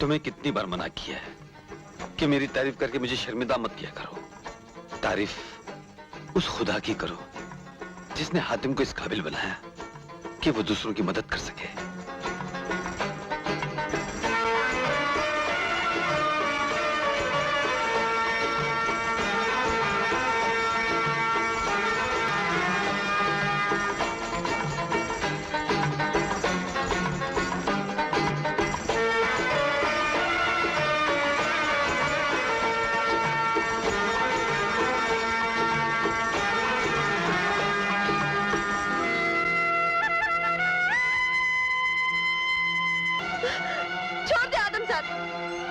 तुम्हें कितनी बार मना किया है कि मेरी तारीफ करके मुझे शर्मिंदा मत किया करो। तारीफ उस खुदा की करो जिसने हातिम को इस काबिल बनाया कि वो दूसरों की मदद कर सके।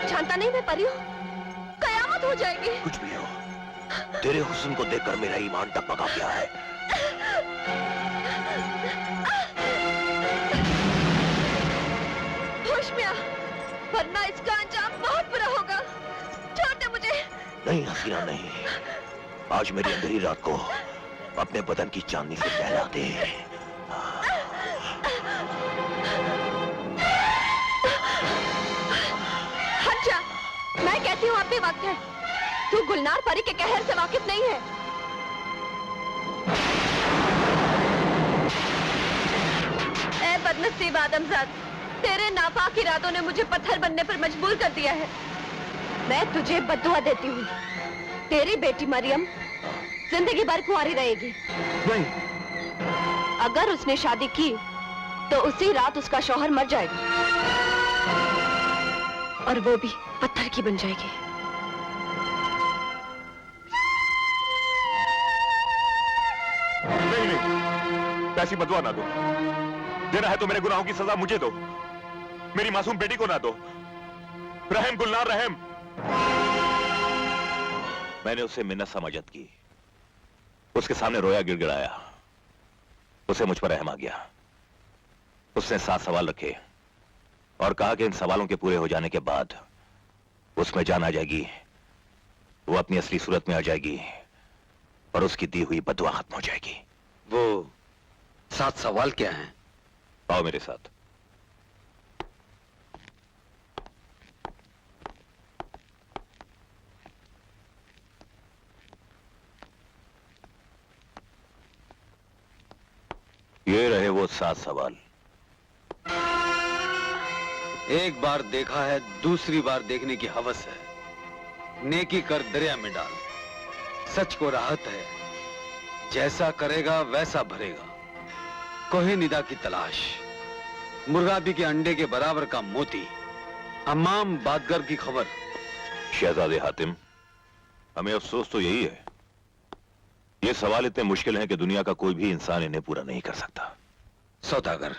जानता नहीं मैं परी हूँ, कयामत हो जाएगी। कुछ भी हो, तेरे हुस्न को देखकर मेरा ईमान टपका गया है। होश में आ, वरना इसका अंजाम बहुत बुरा होगा। छोड़ दे मुझे। नहीं हसीना नहीं, आज मेरी अंधेरी रात को अपने बदन की चांदनी से नहला दे। मैं कहती हूँ अब भी वक्त है। तू गुलनार परी के कहर से वाकिफ नहीं है। ए बदनसीब आदमजाद, तेरे नापाक इरादों ने मुझे पत्थर बनने पर मजबूर कर दिया है। मैं तुझे बद्दुआ देती हूँ, तेरी बेटी मरियम जिंदगी भर कुंवारी रहेगी। नहीं। अगर उसने शादी की तो उसी रात उसका शौहर मर जाएगा और वो भी पत्थर की बन जाएगी। नहीं नहीं, ऐसी बदुआ ना दो। देना है तो मेरे गुनाहों की सजा मुझे दो, मेरी मासूम बेटी को ना दो। रहम गुलनार रहम। मैंने उससे मिन्नत समझत की, उसके सामने रोया गिड़गिड़ाया, उसे मुझ पर रहम आ गया। उसने 7 सवाल रखे और कहा कि इन सवालों के पूरे हो जाने के बाद उसमें जान आ जाएगी, वो अपनी असली सूरत में आ जाएगी और उसकी दी हुई बदुआ खत्म हो जाएगी। वो 7 सवाल क्या हैं? आओ मेरे साथ। ये रहे वो 7 सवाल। एक बार देखा है, दूसरी बार देखने की हवस है। नेकी कर दरिया में डाल, सच को राहत है, जैसा करेगा वैसा भरेगा। कोहे निदा की तलाश, मुर्गाबी के अंडे के बराबर का मोती, अम्माम बादगर की खबर। शहजादे हातिम, हमें अफसोस तो यही है, ये सवाल इतने मुश्किल हैं कि दुनिया का कोई भी इंसान इन्हें पूरा नहीं कर सकता। सौदागर,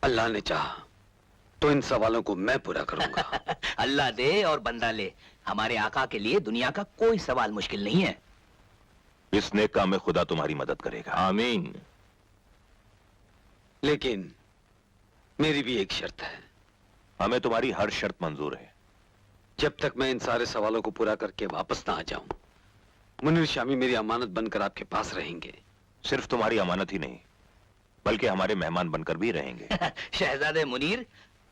अल्लाह ने चाहा तो इन सवालों को मैं पूरा करूंगा। अल्लाह दे और बंदा ले, हमारे आका के लिए दुनिया का कोई सवाल मुश्किल नहीं है। इस नेक काम में खुदा तुम्हारी मदद करेगा। आमीन। लेकिन मेरी भी एक शर्त है। हमें तुम्हारी हर शर्त मंजूर है। जब तक मैं इन सारे सवालों को पूरा करके वापस ना आ जाऊं, मुनीर शामी मेरी अमानत बनकर आपके पास रहेंगे। सिर्फ तुम्हारी अमानत ही नहीं, बल्कि हमारे मेहमान बनकर भी रहेंगे। शहजादे मुनीर,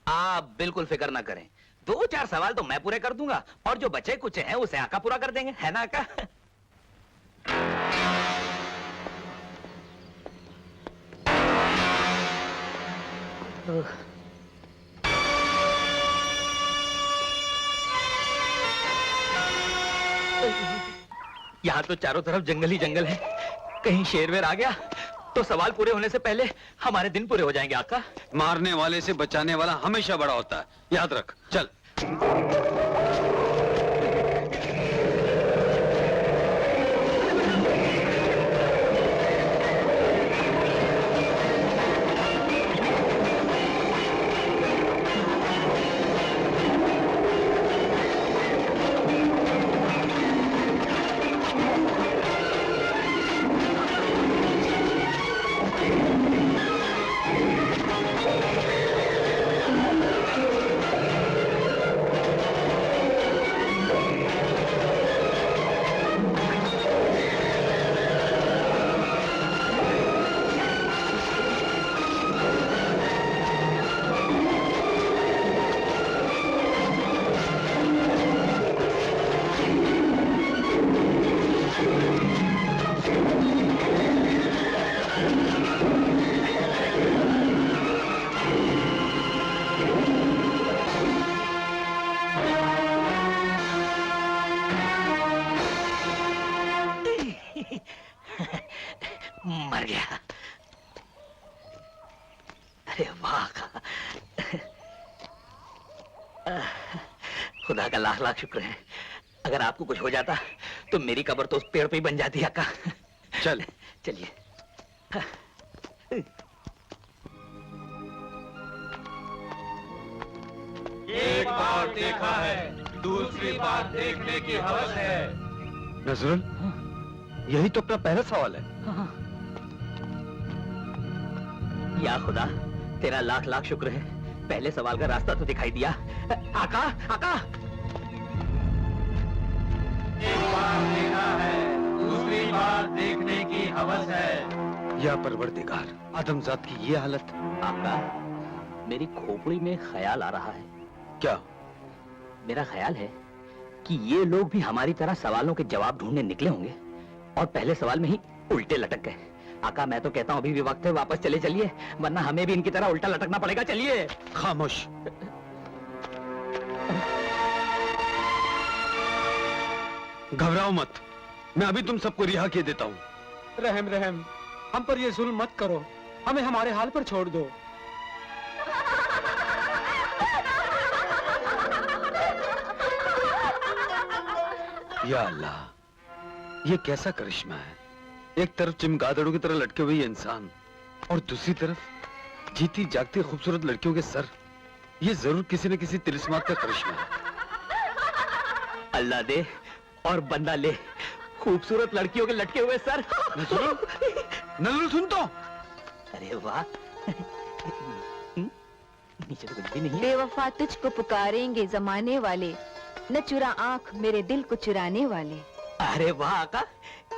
आप बिल्कुल फिक्र ना करें, 2-4 सवाल तो मैं पूरे कर दूंगा और जो बचे कुछ हैं उसे आका पूरा कर देंगे, है ना आका? यहाँ तो चारों तरफ जंगल ही जंगल है, कहीं शेर वेर आ गया तो सवाल पूरे होने से पहले हमारे दिन पूरे हो जाएंगे आका। मारने वाले से बचाने वाला हमेशा बड़ा होता है, याद रख। चल। खुदा का लाख लाख शुक्र है। अगर आपको कुछ हो जाता तो मेरी कब्र तो उस पेड़ पे ही बन जाती आका। चल चलिए। एक बार देखा है, दूसरी बार देखने की हवस है। नजरुल, यही तो अपना पहला सवाल है। या खुदा, तेरा लाख लाख शुक्र है, पहले सवाल का रास्ता तो दिखाई दिया। आका, आका। एक बार देखा है, दूसरी बार देखने की हवस है। या परवरदिगार, आदमजात की ये हालत। आका, मेरी खोपड़ी में ख्याल आ रहा है। क्या? मेरा ख्याल है कि ये लोग भी हमारी तरह सवालों के जवाब ढूंढने निकले होंगे और पहले सवाल में ही उल्टे लटक गए। आका, मैं तो कहता हूँ अभी भी वक्त है, वापस चले चलिए, वरना हमें भी इनकी तरह उल्टा लटकना पड़ेगा। चलिए। खामोश। घबराओ मत, मैं अभी तुम सबको रिहा किए देता हूँ। रहम रहम, हम पर ये जुल्म मत करो, हमें हमारे हाल पर छोड़ दो। या अल्लाह, ये कैसा करिश्मा है। एक तरफ चमगादड़ों की तरह लटके हुए ये इंसान और दूसरी तरफ जीती जागती खूबसूरत लड़कियों के सर। ये जरूर किसी न किसी तिलिस्मात का करिश्मा है। अल्लाह दे और बंदा ले, खूबसूरत लड़कियों के लटके हुए सर। नजरुल, सुन तो। अरे वाह। नीचे तो कुछ भी नहीं है। बेवफा तुझको पुकारेंगे जमाने वाले, न चुरा आंख मेरे दिल को चुराने वाले। अरे वाह आका,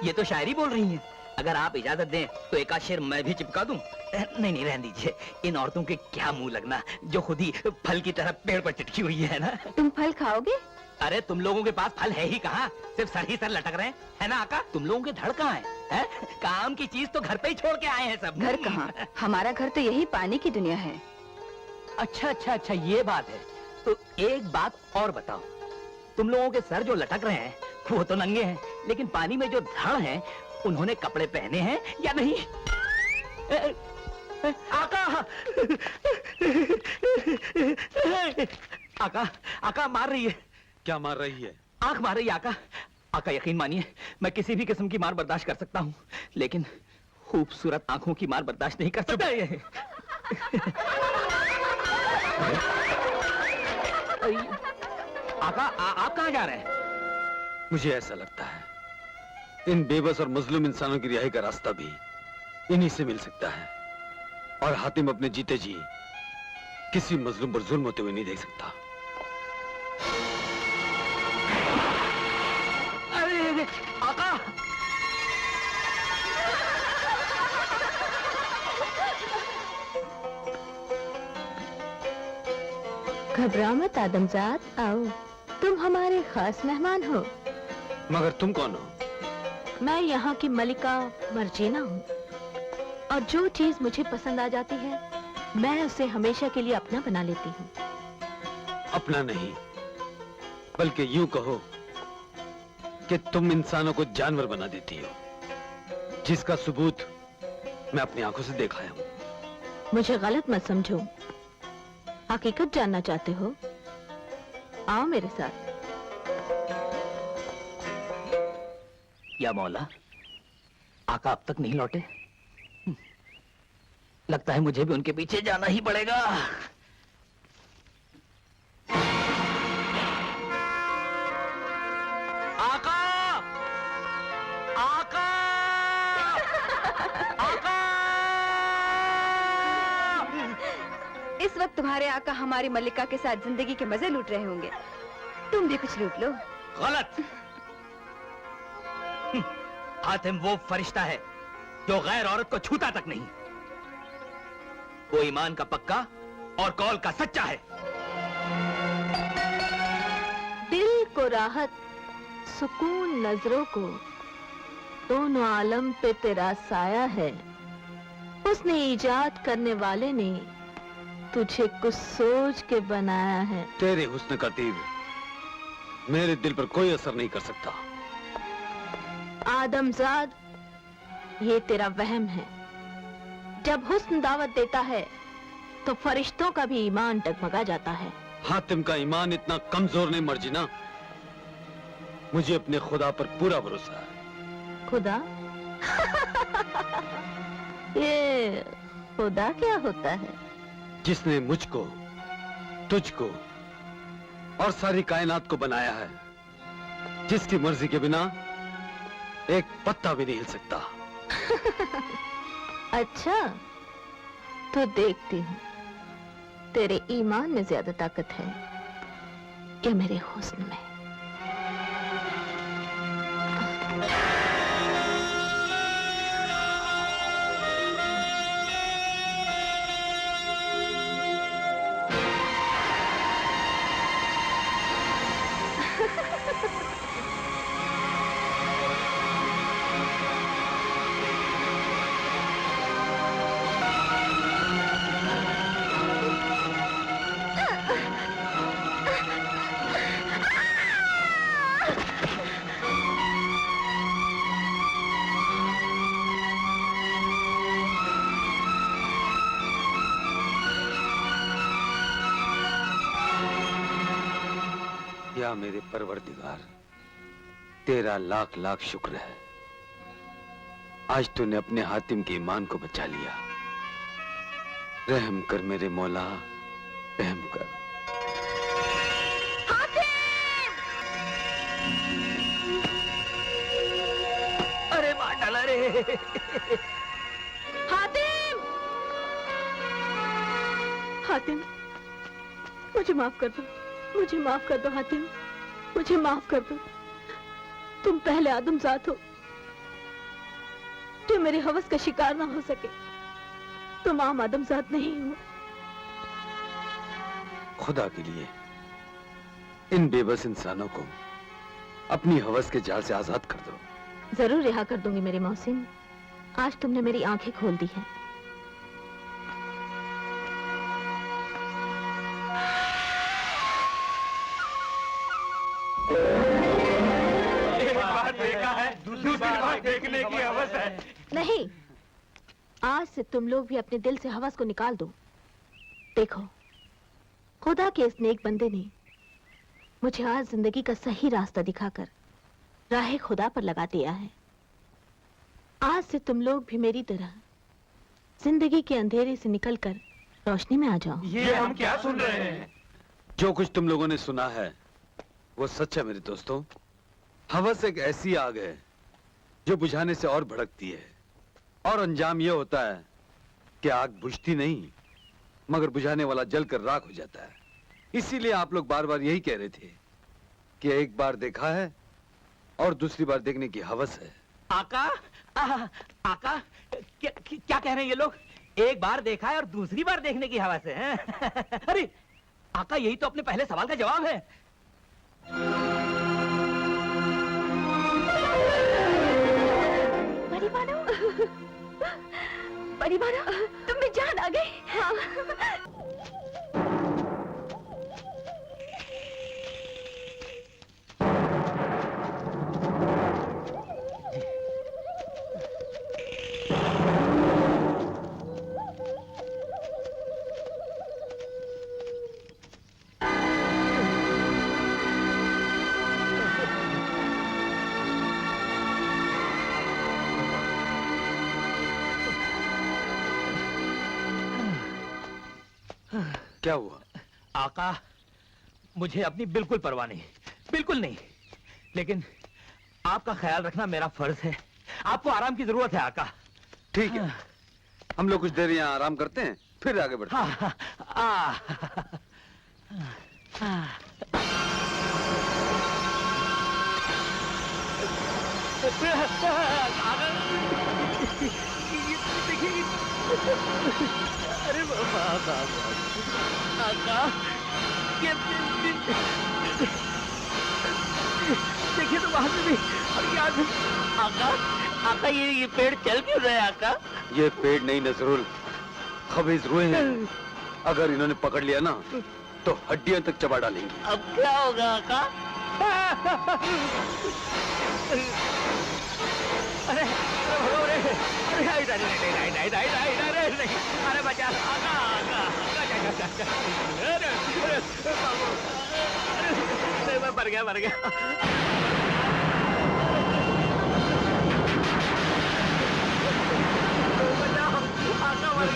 ये तो शायरी बोल रही हैं। अगर आप इजाजत दें तो एक आध शेर मैं भी चिपका दूं। नहीं नहीं, रहने दीजिए, इन औरतों के क्या मुंह लगना जो खुद ही फल की तरह पेड़ पर चिटकी हुई है ना। तुम फल खाओगे? अरे तुम लोगों के पास फल है ही कहाँ, सिर्फ सर ही सर लटक रहे हैं, है ना आका? तुम लोगों के धड़ कहाँ है? काम की चीज तो घर पे ही छोड़ के आए हैं सब। घर कहाँ, हमारा घर तो यही पानी की दुनिया है। अच्छा अच्छा अच्छा, ये बात है। तो एक बात और बताओ, तुम लोगों के सर जो लटक रहे हैं वो तो नंगे हैं, लेकिन पानी में जो धड़ हैं उन्होंने कपड़े पहने हैं या नहीं? आका, आका, आका मार रही है। क्या मार रही है? आंख मार रही है आका। आका यकीन मानिए, मैं किसी भी किस्म की मार बर्दाश्त कर सकता हूँ, लेकिन खूबसूरत आंखों की मार बर्दाश्त नहीं कर सकता। आका, आप कहाँ जा रहे हैं? मुझे ऐसा लगता है इन बेबस और मजलूम इंसानों की रिहाई का रास्ता भी इन्हीं से मिल सकता है, और हातिम अपने जीते जी किसी मजलूम पर जुल्म होते हुए नहीं देख सकता। अरे आका, घबराओ मत आदमजात, आओ, तुम हमारे खास मेहमान हो। मगर तुम कौन हो? मैं यहाँ की मलिका मर्जीना हूँ, और जो चीज मुझे पसंद आ जाती है मैं उसे हमेशा के लिए अपना बना लेती हूँ। अपना नहीं, बल्कि यूं कहो कि तुम इंसानों को जानवर बना देती हो, जिसका सबूत मैं अपनी आंखों से देखा हूँ। मुझे गलत मत समझो, हकीकत जानना चाहते हो? आओ मेरे साथ। या मौला, आका अब तक नहीं लौटे। लगता है मुझे भी उनके पीछे जाना ही पड़ेगा। आका! आका! आका! इस वक्त तुम्हारे आका हमारी मल्लिका के साथ जिंदगी के मजे लूट रहे होंगे, तुम भी कुछ लूट लो। गलत। हातिम वो फरिश्ता है जो गैर औरत को छूता तक नहीं। वो ईमान का पक्का और कौल का सच्चा है। दिल को राहत, सुकून नजरों को, दोनों आलम पे तेरा साया है। उसने इजाद करने वाले ने तुझे कुछ सोच के बनाया है। तेरे हुस्न का तीर मेरे दिल पर कोई असर नहीं कर सकता। आदमजाद, ये तेरा वहम है। जब हुस्न दावत देता है तो फरिश्तों का भी ईमान डगमगा जाता है। हातिम का ईमान इतना कमजोर नहीं मर्जिना। मुझे अपने खुदा पर पूरा भरोसा है। खुदा? ये खुदा क्या होता है? जिसने मुझको, तुझको और सारी कायनात को बनाया है, जिसकी मर्जी के बिना एक पत्ता भी नहीं हिल सकता। अच्छा, तो देखती हूँ तेरे ईमान में ज्यादा ताकत है या मेरे हुस्न में। या मेरे परवरदिगार, तेरा लाख लाख शुक्र है। आज तूने अपने हातिम के ईमान को बचा लिया। रहम कर मेरे मौला, रहम कर। अरे मार डाला रे। हातिम! हातिम, मुझे माफ कर दो, मुझे माफ कर दो हातिम, मुझे माफ कर दो। तुम पहले आदमजात हो जो मेरे हवस का शिकार ना हो सके। तुम आम आदमजात नहीं हो। खुदा के लिए इन बेबस इंसानों को अपनी हवस के जाल से आजाद कर दो। जरूर रिहा कर दूंगी मेरे मोहसिन। आज तुमने मेरी आंखें खोल दी हैं। एक बार देखा है, दूसरी बार देखने की हवस है। नहीं, आज से तुम लोग भी अपने दिल से हवस को निकाल दो। देखो, खुदा के इस नेक बंदे ने मुझे आज जिंदगी का सही रास्ता दिखाकर राह खुदा पर लगा दिया है। आज से तुम लोग भी मेरी तरह जिंदगी के अंधेरे से निकलकर रोशनी में आ जाओ। ये हम क्या सुन रहे हैं? जो कुछ तुम लोगों ने सुना है वो सच है मेरे दोस्तों। हवस एक ऐसी आग है जो बुझाने से और भड़कती है, और अंजाम यह होता है कि आग बुझती नहीं मगर बुझाने वाला जलकर राख हो जाता है। इसीलिए आप लोग बार बार यही कह रहे थे कि एक बार देखा है और दूसरी बार देखने की हवस है। आका, आका, क्या कह रहे हैं ये लोग? एक बार देखा है और दूसरी बार देखने की हवस है। अरे आका, यही तो अपने पहले सवाल का जवाब है। बड़ी बानो, बड़ी बानो, तुम भी जान आ गई। हाँ। क्या हुआ? आका, मुझे अपनी बिल्कुल परवाह नहीं, बिल्कुल नहीं। लेकिन आपका ख्याल रखना मेरा फर्ज है। आपको आराम की जरूरत है आका। ठीक है, हम लोग कुछ देर यहाँ आराम करते हैं, फिर आगे बढ़ते हैं। अरे बाबा, आका, ये देखिए तो वहां से भी। और याद आका, आका, ये पेड़ चल क्यों रहे आका? ये पेड़ नहीं नजरुल, खबीज रुए हैं। अगर इन्होंने पकड़ लिया ना तो हड्डियों तक चबा डालेंगे। अब क्या होगा आका? अरे, अरे अरे बचा आका आका अरे मर गया आका मर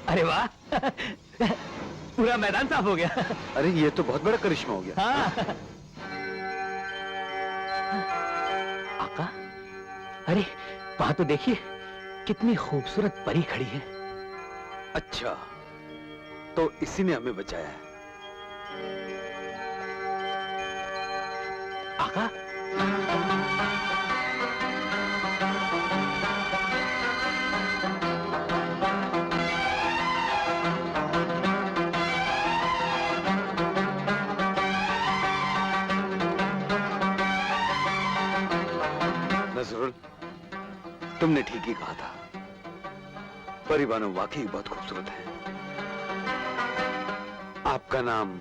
अरे वाह पूरा मैदान साफ हो गया। अरे ये तो बहुत बड़ा करिश्मा हो गया। हाँ। आका अरे वहां तो देखिए कितनी खूबसूरत परी खड़ी है। अच्छा तो इसी ने हमें बचाया है। आका नजरुल, तुमने ठीक ही कहा था, परी बानो वाकई बहुत खूबसूरत है। आपका नाम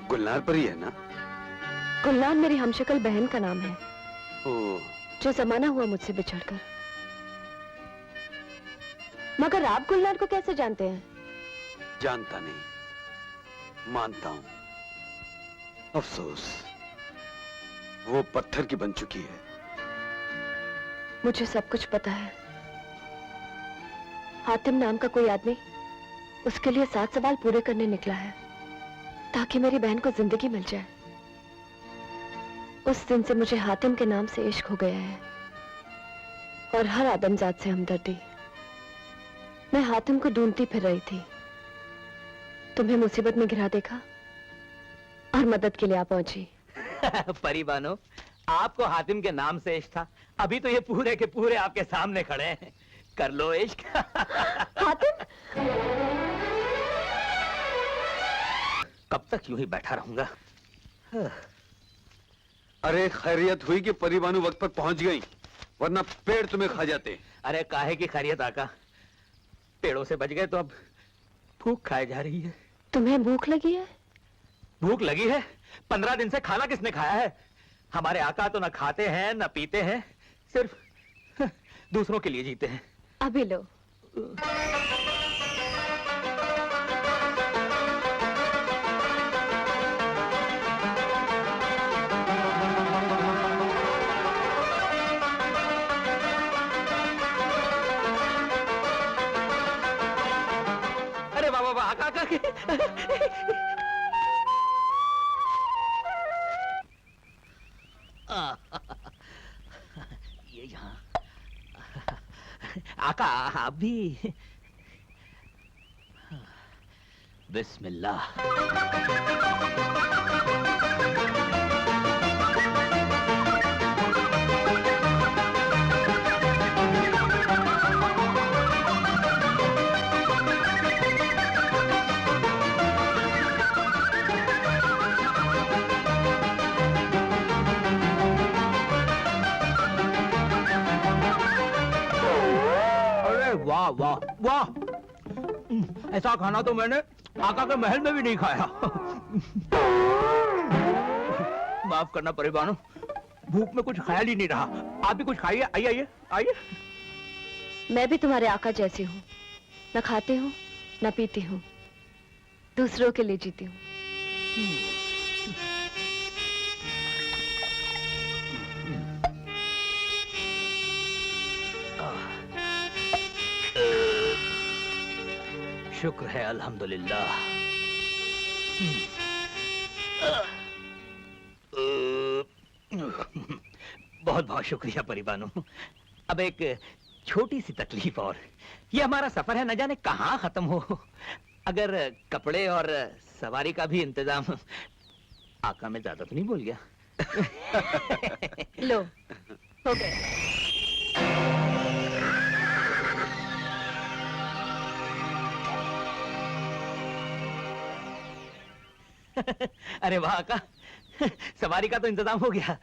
गुलनार परी है ना? गुलनार मेरी हमशक्ल बहन का नाम है, ओ, जो जमाना हुआ मुझसे बिछड़कर। मगर आप गुलनार को कैसे जानते हैं? जानता नहीं, मानता हूं। अफसोस वो पत्थर की बन चुकी है। मुझे सब कुछ पता है। हातिम नाम का कोई आदमी उसके लिए 7 सवाल पूरे करने निकला है, ताकि मेरी बहन को जिंदगी मिल जाए। उस दिन से मुझे हातिम के नाम से इश्क हो गया है, और हर आदमजात से हमदर्दी। मैं हातिम को ढूंढती फिर रही थी, तुम्हें मुसीबत में गिरा देखा और मदद के लिए आ पहुंची। परी बानो, आपको हातिम के नाम से इश्क था, अभी तो ये पूरे के पूरे आपके सामने खड़े हैं। कर लो इश्क। हातिम, कब तक यूं ही बैठा रहूंगा? अरे खैरियत हुई कि परी बानो वक्त पर पहुंच गई, वरना पेड़ तुम्हें खा जाते। अरे काहे की खैरियत आका, पेड़ों से बच गए तो अब भूख खाए जा रही है। तुम्हें भूख लगी है? भूख लगी है? 15 दिन से खाना किसने खाया है? हमारे आका तो न खाते हैं न पीते हैं, सिर्फ दूसरों के लिए जीते हैं। अभी लो। अरे वाह वाह वाह, आका आका। ये यहाँ आका आप भी। बिस्मिल्लाह। वाह वाह वाह, ऐसा खाना तो मैंने आका के महल में भी नहीं खाया। माफ करना परी बानो, भूख में कुछ ख्याल ही नहीं रहा। आप भी कुछ खाइए। आइए आइए आइए। मैं भी तुम्हारे आका जैसी हूँ, न खाती हूँ न पीती हूँ, दूसरों के लिए जीती हूँ। शुक्र है अल्हम्दुलिल्लाह। बहुत बहुत शुक्रिया परी बानो। अब एक छोटी सी तकलीफ और, ये हमारा सफर है न जाने कहाँ खत्म हो। अगर कपड़े और सवारी का भी इंतजाम। आका मैं ज्यादा तो नहीं बोल गया? लो, हो गया। अरे वाह का, सवारी का तो इंतजाम हो गया,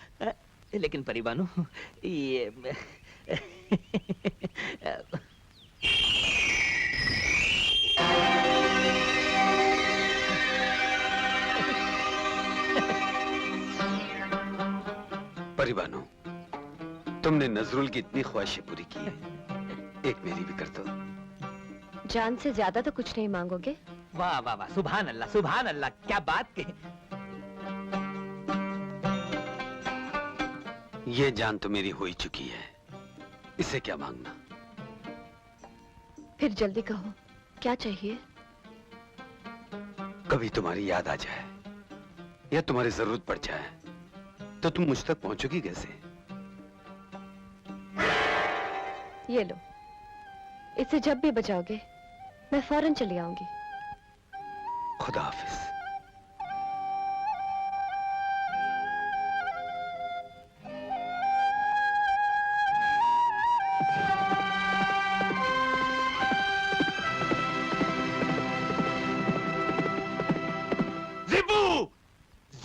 लेकिन परी बानो ये सॉरी बानो, तुमने नजरुल की इतनी ख्वाहिशें पूरी की है, एक मेरी भी कर दो। जान से ज्यादा तो कुछ नहीं मांगोगे? वाह वाह वाह, सुभान अल्लाह, क्या बात कही। ये जान तो मेरी हो ही चुकी है, इसे क्या मांगना। फिर जल्दी कहो, क्या चाहिए? कभी तुम्हारी याद आ जाए या तुम्हारी जरूरत पड़ जाए तो तुम मुझ तक पहुंचोगी कैसे? ये लो, इसे जब भी बजाओगे मैं फौरन चली आऊंगी। खुदा हाफिज।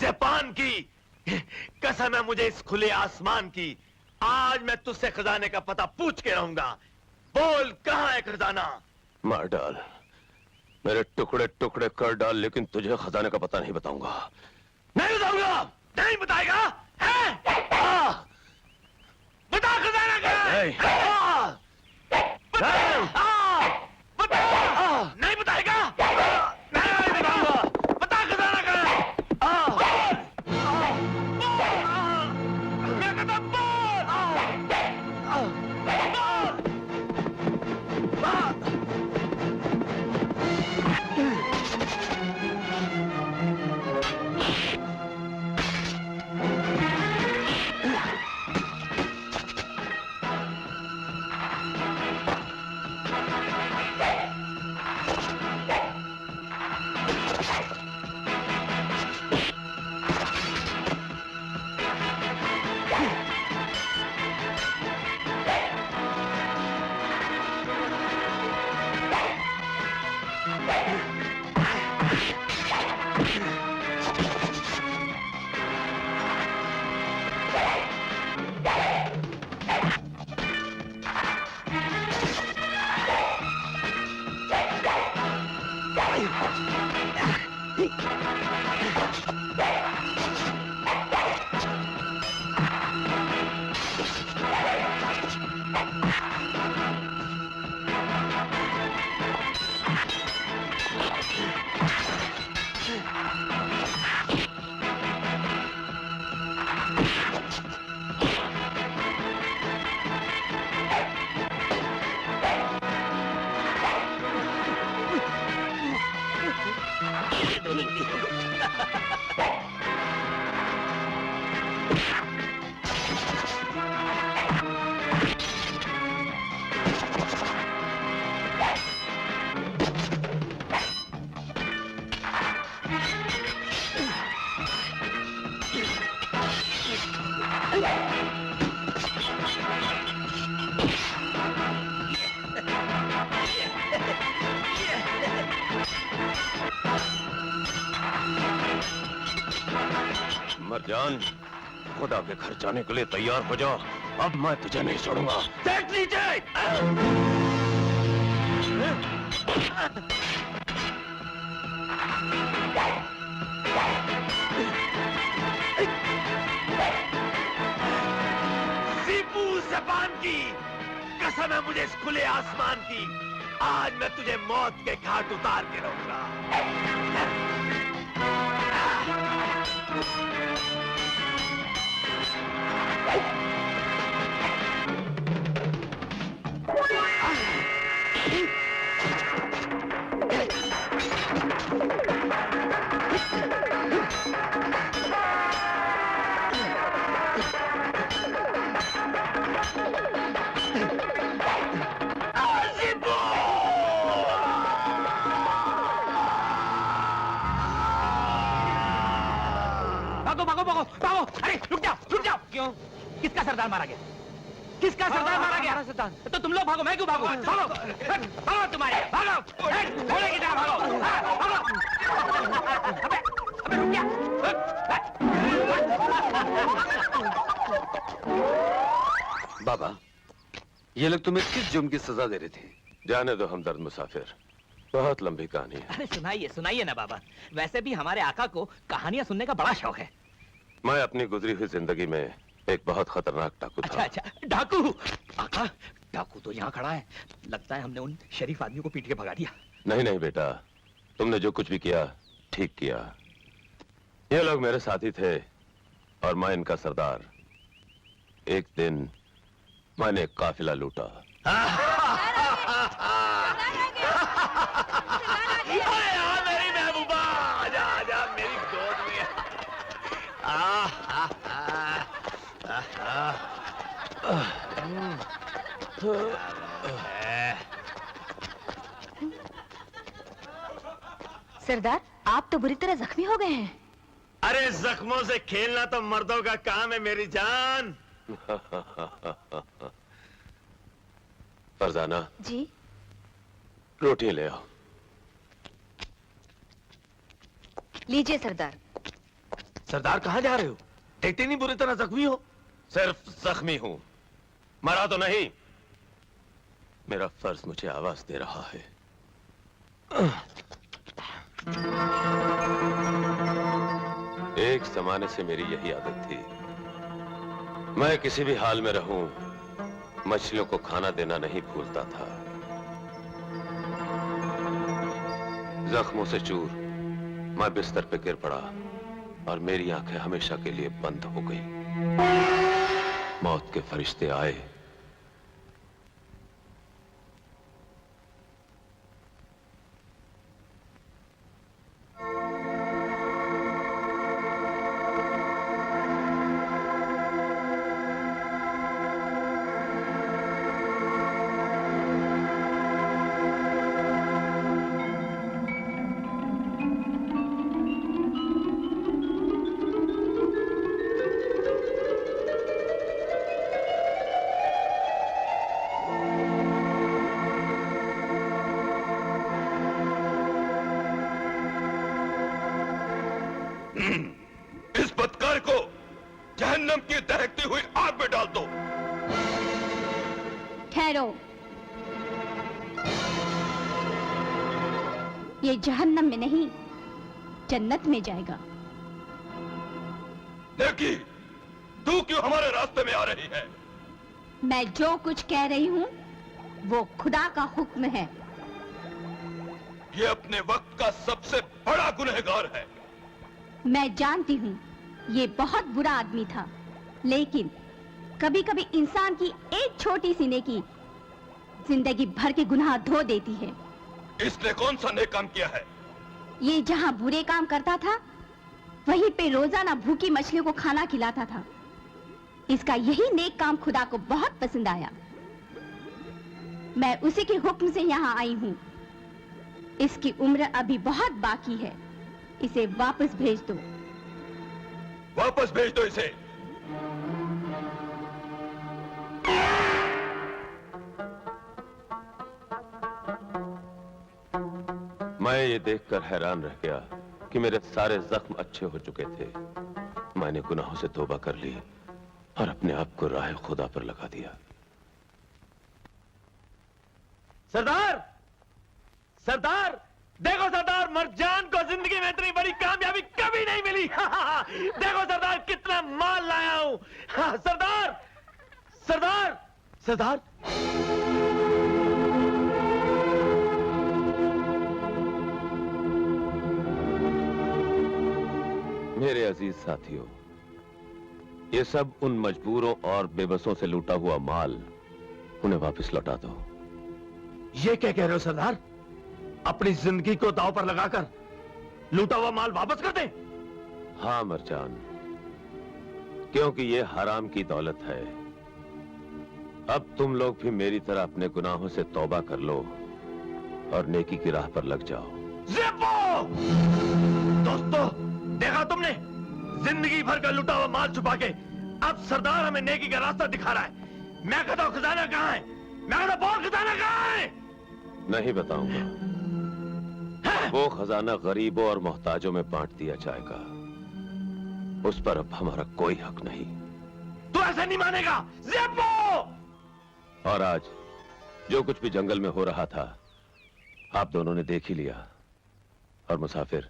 जापान की कसम है मुझे इस खुले आसमान की, आज मैं तुझसे खजाने का पता पूछ के रहूंगा। बोल, कहां है खजाना? मार डाल, मेरे टुकड़े टुकड़े कर डाल, लेकिन तुझे खजाने का पता नहीं बताऊंगा। नहीं बताऊंगा। नहीं बताएगा? बता खजाना कहां है? बता। नहीं बताएगा? नहीं बताऊंगा। बता खजाना कहां है? मैं कहता मरजान, खुदा के घर जाने के लिए तैयार हो जाओ, अब मैं तुझे नहीं छोड़ूंगा। देख लीजिए। सीपू जापान की कसम है मुझे इस खुले आसमान की, आज मैं तुझे मौत के घाट उतार के रहूंगा। भागो, अरे रुक जाओ। क्यों? किसका सरदार मारा गया? किसका सरदार मारा गया? सरदार। तो तुम लोग भागो, मैं क्यों भागो? भागो तुम्हारे, भागो, घोड़े की तरह भागो, भागो। अबे रुक जा। बाबा, ये लोग तुम्हें किस जुर्म की सजा दे रहे थे? जाने दो हमदर्द मुसाफिर, बहुत लंबी कहानी है। अरे सुनाइए ना बाबा, वैसे भी हमारे आका को कहानियां सुनने का बड़ा शौक है। मैं अपनी गुजरी हुई जिंदगी में एक बहुत खतरनाक डाकू अच्छा था। अच्छा, डाकू। आका, डाकू तो यहाँ खड़ा है। लगता है हमने उन शरीफ आदमी को पीट के भगा दिया। नहीं नहीं बेटा, तुमने जो कुछ भी किया ठीक किया। ये लोग मेरे साथी थे और मैं इनका सरदार। एक दिन मैंने एक काफिला लूटा। मेरी महबूबा, आजा आजा मेरी गोद में। सरदार, आप तो बुरी तरह जख्मी हो गए हैं। अरे जख्मों से खेलना तो मर्दों का काम है मेरी जान। फरजाना, जी। रोटी ले आओ। लीजिए सरदार। सरदार कहाँ जा रहे हो? देखते नहीं बुरी तरह जख्मी हो। सिर्फ जख्मी हूं, मरा तो नहीं। मेरा फर्ज मुझे आवाज दे रहा है। एक जमाने से मेरी यही आदत थी। मैं किसी भी हाल में रहूं, मछलियों को खाना देना नहीं भूलता था। जख्मों से चूर मैं बिस्तर पे गिर पड़ा और मेरी आंखें हमेशा के लिए बंद हो गई। मौत के फरिश्ते आए। इस बदकार को जहन्नम की दहकती हुई आग में डाल दो। ठहरो, ये जहन्नम में नहीं जन्नत में जाएगा। नेकी, तू क्यों हमारे रास्ते में आ रही है? मैं जो कुछ कह रही हूँ वो खुदा का हुक्म है। ये अपने वक्त का सबसे बड़ा गुनहगार है। मैं जानती हूँ ये बहुत बुरा आदमी था, लेकिन कभी कभी इंसान की एक छोटी सी नेकी जिंदगी भर के गुनाह धो देती है। इसने कौन सा नेक काम किया है? ये जहाँ बुरे काम करता था वहीं पे रोजाना भूखी मछलियों को खाना खिलाता था। इसका यही नेक काम खुदा को बहुत पसंद आया। मैं उसी के हुक्म से यहाँ आई हूँ। इसकी उम्र अभी बहुत बाकी है, इसे वापस भेज दो। वापस भेज दो इसे। मैं ये देखकर हैरान रह गया कि मेरे सारे जख्म अच्छे हो चुके थे। मैंने गुनाहों से तौबा कर ली और अपने आप को राह खुदा पर लगा दिया। सरदार, सरदार, देखो सरदार, मरजान को जिंदगी में इतनी बड़ी कामयाबी कभी नहीं मिली। देखो सरदार, कितना माल लाया हूं। सरदार, सरदार, सरदार। मेरे अजीज साथियों, ये सब उन मजबूरों और बेबसों से लूटा हुआ माल उन्हें वापस लौटा दो। ये क्या कह रहे हो सरदार? अपनी जिंदगी को दांव पर लगाकर लूटा हुआ माल वापस कर दे? हाँ मरजान, क्योंकि ये हराम की दौलत है। अब तुम लोग भी मेरी तरह अपने गुनाहों से तौबा कर लो और नेकी की राह पर लग जाओ। ज़िप्पो! दोस्तों, देखा तुमने? जिंदगी भर का लूटा हुआ माल छुपा के अब सरदार हमें नेकी का रास्ता दिखा रहा है। मैं कहता हूं खजाना कहां है? मैं कहता बहुत खजाना कहां है? नहीं बताऊंगा। वो खजाना गरीबों और मोहताजों में बांट दिया जाएगा। उस पर अब हमारा कोई हक नहीं। तू ऐसा नहीं मानेगा। ज़िप्पो! और आज जो कुछ भी जंगल में हो रहा था आप दोनों ने देख ही लिया। और मुसाफिर,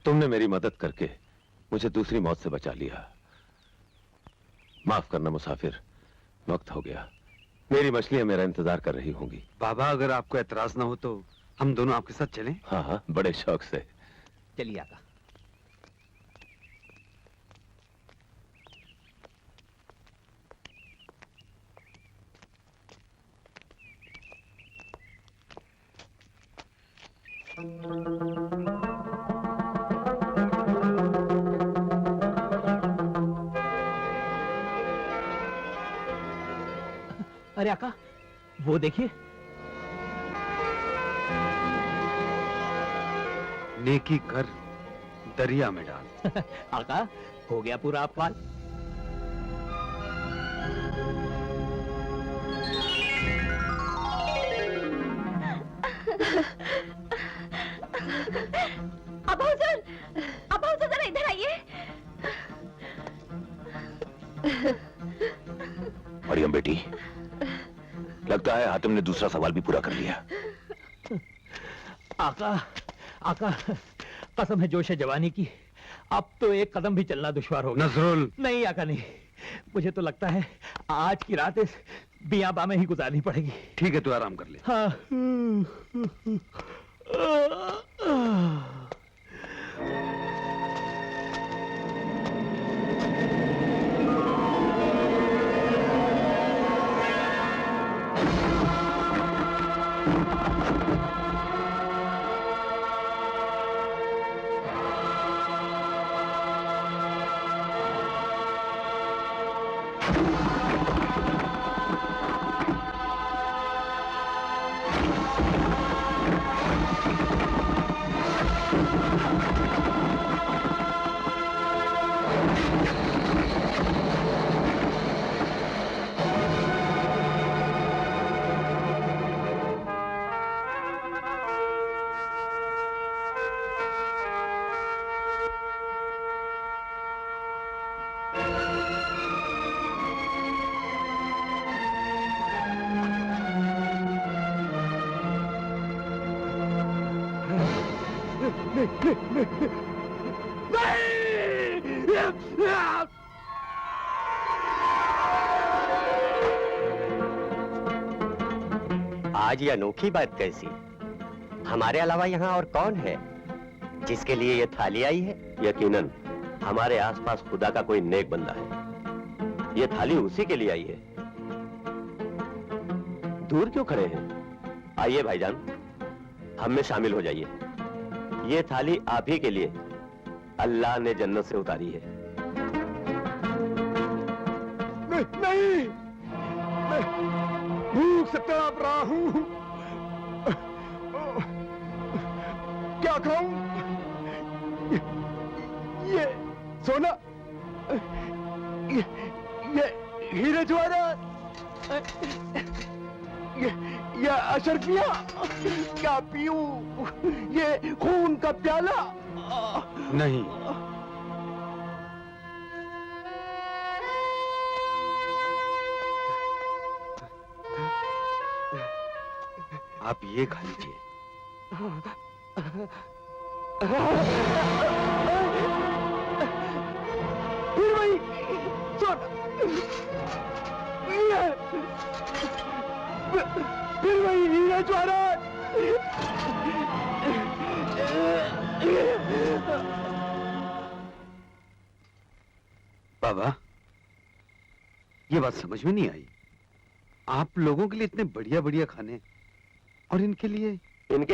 तुमने मेरी मदद करके मुझे दूसरी मौत से बचा लिया। माफ करना मुसाफिर, वक्त हो गया। मेरी मछलियां मेरा इंतजार कर रही होंगी। बाबा, अगर आपको एतराज ना हो तो हम दोनों आपके साथ चलें? हाँ हाँ, बड़े शौक से। चलिए आका। अरे आका, वो देखिए। नेकी कर दरिया में डाल। आका, हो गया पूरा आपका। अबू हुजूर, अबू हुजूर जरा इधर आइए। मरियम बेटी, लगता है हातिम ने दूसरा सवाल भी पूरा कर लिया। आका, आका, कसम है जोश जवानी की, अब तो एक कदम भी चलना दुश्वार हो गया। नजरुल, नहीं आका नहीं, मुझे तो लगता है आज की रात इस बियाबा में ही गुजारनी पड़ेगी। ठीक है, तू आराम कर ले। हाँ। आज ये अनोखी बात कैसी? हमारे अलावा यहाँ और कौन है जिसके लिए ये थाली आई है? यकीनन हमारे आसपास खुदा का कोई नेक बंदा है। ये थाली उसी के लिए आई है। दूर क्यों खड़े हैं? आइए भाईजान, हम में शामिल हो जाइए। ये थाली आप ही के लिए अल्लाह ने जन्नत से उतारी है। नहीं, मैं भूख से तड़प रहा हूं। क्या खाऊं? ये सोना, ये हीरे जवाहरात, ये अशरफियां, क्या पीऊं? ये खून का प्याला? नहीं, आप ये खा लीजिए। फिर वही सोना, फिर वही हीरे जवाहरात। बाबा, ये बात समझ में नहीं आई। आप लोगों के लिए इतने बढ़िया बढ़िया खाने, और इनके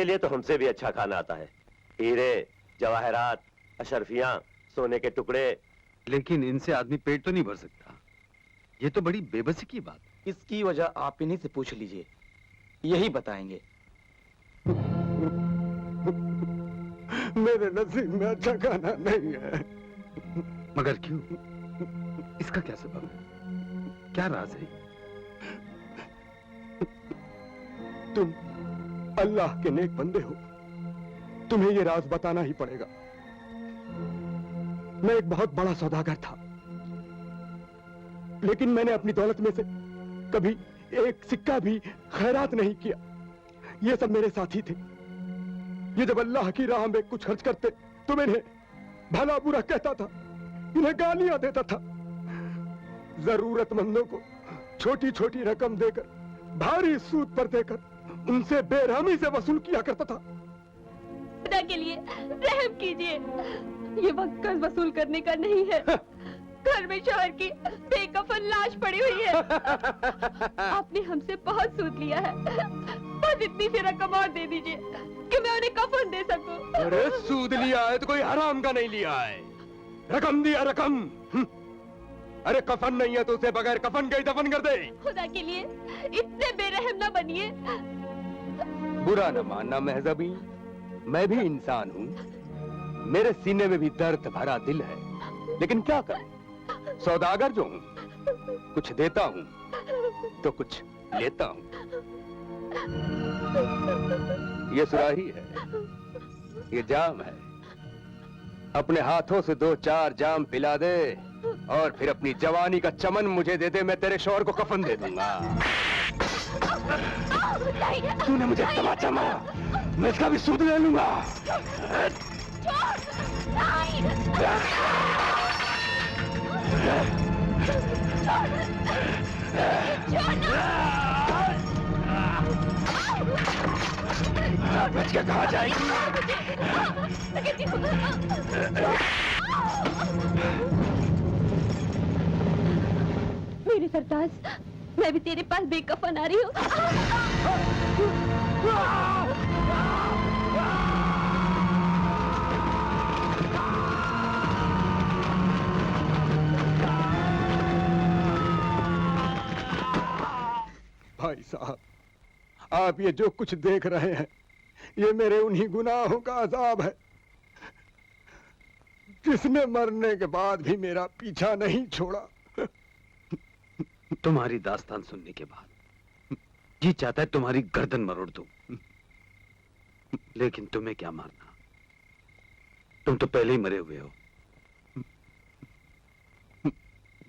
लिए तो हमसे भी अच्छा खाना आता है। हीरे जवाहरात, अशरफियां, सोने के टुकड़े। लेकिन इनसे आदमी पेट तो नहीं भर सकता। ये तो बड़ी बेबसी की बात। इसकी वजह आप इन्हीं से पूछ लीजिए, यही बताएंगे। मेरे नसीब में अच्छा खाना नहीं है। मगर क्यों? इसका क्या सबब है? क्या राज है? तुम अल्लाह के नेक बंदे हो, तुम्हें ये राज बताना ही पड़ेगा। मैं एक बहुत बड़ा सौदागर था, लेकिन मैंने अपनी दौलत में से कभी एक सिक्का भी खैरात नहीं किया। ये सब मेरे साथी थे। ये जब अल्लाह की राह में कुछ खर्च करते तो मैं इन्हें भला बुरा कहता था, इन्हें गालियां देता था। जरूरतमंदों को छोटी छोटी रकम देकर, भारी सूद पर देकर उनसे बेरहमी से वसूल किया करता था। खुदा के लिए रहम कीजिए, ये वक्त कर्ज वसूल करने का नहीं है। घर में शोहर की बेकफन लाश पड़ी हुई है। आपने हमसे बहुत सूद लिया है, बस इतनी सी रकम और दे दीजिए कि मैं उन्हें कफन दे सकूं। अरे सूद लिया है तो कोई हराम का नहीं लिया है। रकम दिया रकम। अरे कफन नहीं है तो उसे बगैर कफन के ही दफन कर दे। खुदा के लिए इतने बेरहम न बनिए। बुरा न मानना महजबी, मैं भी इंसान हूँ, मेरे सीने में भी दर्द भरा दिल है, लेकिन क्या करूं, सौदागर जो हूँ, कुछ देता हूँ तो कुछ लेता हूँ। ये सुराही है, ये जाम है, अपने हाथों से 2-4 जाम पिला दे और फिर अपनी जवानी का चमन मुझे दे दे, मैं तेरे शौहर को कफन दे दूंगा। तूने मुझे तमाचा मारा, मैं इसका भी सूद ले लूंगा। बच के कहाँ जाएगी? मेरे सरताज, मैं भी तेरे पास बेकफन आ रही हूँ। भाई साहब, आप ये जो कुछ देख रहे हैं, ये मेरे उन्हीं गुनाहों का अजाब है, जिसने मरने के बाद भी मेरा पीछा नहीं छोड़ा। तुम्हारी दास्तान सुनने के बाद जी चाहता है तुम्हारी गर्दन मरोड़ दूं, लेकिन तुम्हें क्या मारना, तुम तो पहले ही मरे हुए हो।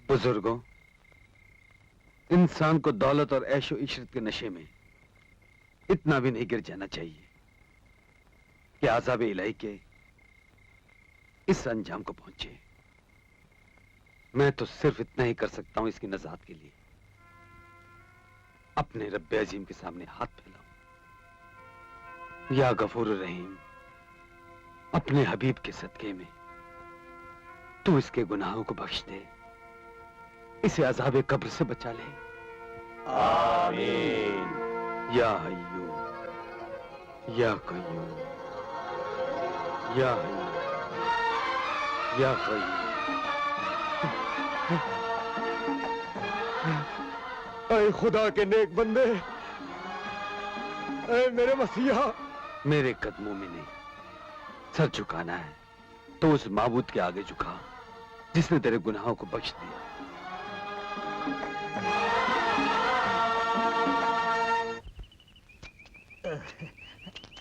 बुजुर्गों, इंसान को दौलत और ऐशो इशरत के नशे में इतना भी नहीं गिर जाना चाहिए कि आज़ाब इलाही के इस अंजाम को पहुंचे। मैं तो सिर्फ इतना ही कर सकता हूं इसकी नजात के लिए, अपने रब्बे अजीम के सामने हाथ फैलाऊं। या गफूर रहीम, अपने हबीब के सदके में तू इसके गुनाहों को बख्श दे, इसे अज़ाबे कब्र से बचा ले। आमीन। या हय्यू या कय्यूम, या हय्यू या कय्यूम। ऐ खुदा के नेक बंदे, ऐ मेरे मसीहा, मेरे कदमों में नहीं, सर झुकाना है तो उस माबूद के आगे झुका जिसने तेरे गुनाहों को बख्श दिया।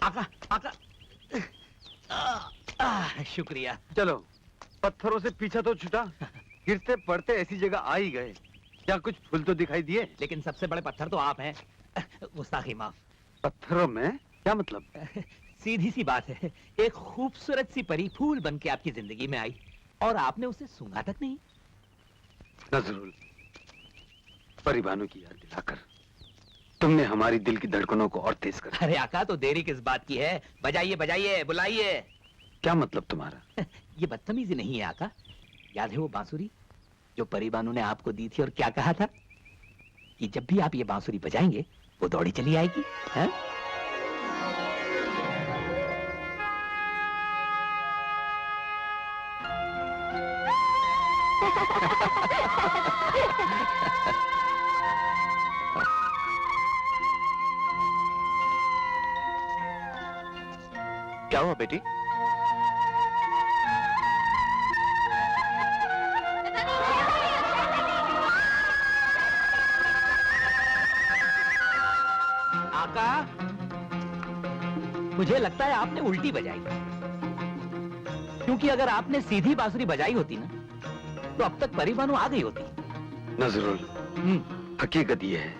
आका, आका, शुक्रिया। चलो, पत्थरों से पीछा तो छुटा, गिरते पड़ते ऐसी जगह आ ही गए। क्या कुछ फूल तो दिखाई दिए? लेकिन सबसे बड़े पत्थर तो आप हैं। गुस्ताखी माफ। पत्थरों में क्या मतलब? सीधी सी बात है, एक खूबसूरत सी परी फूल बन के आपकी जिंदगी में आई और आपने उसे सूंघा तक नहीं। नजरुल, परिबानों की याद दिलाकर तुमने हमारी दिल की धड़कनों को और तेज कर। अरे आका, तो देरी किस बात की है? बजाइए बजाइए, बुलाइए। क्या मतलब तुम्हारा? ये बदतमीजी नहीं है आका। याद है वो बांसुरी जो परिबानू ने आपको दी थी और क्या कहा था कि जब भी आप ये बांसुरी बजाएंगे वो दौड़ी चली आएगी, है? क्या हुआ बेटी? आका, मुझे लगता है आपने उल्टी बजाई, क्योंकि अगर आपने सीधी बांसुरी बजाई होती ना तो अब तक परिबानू आ गई होती। नजरुल, हकीकत ये है,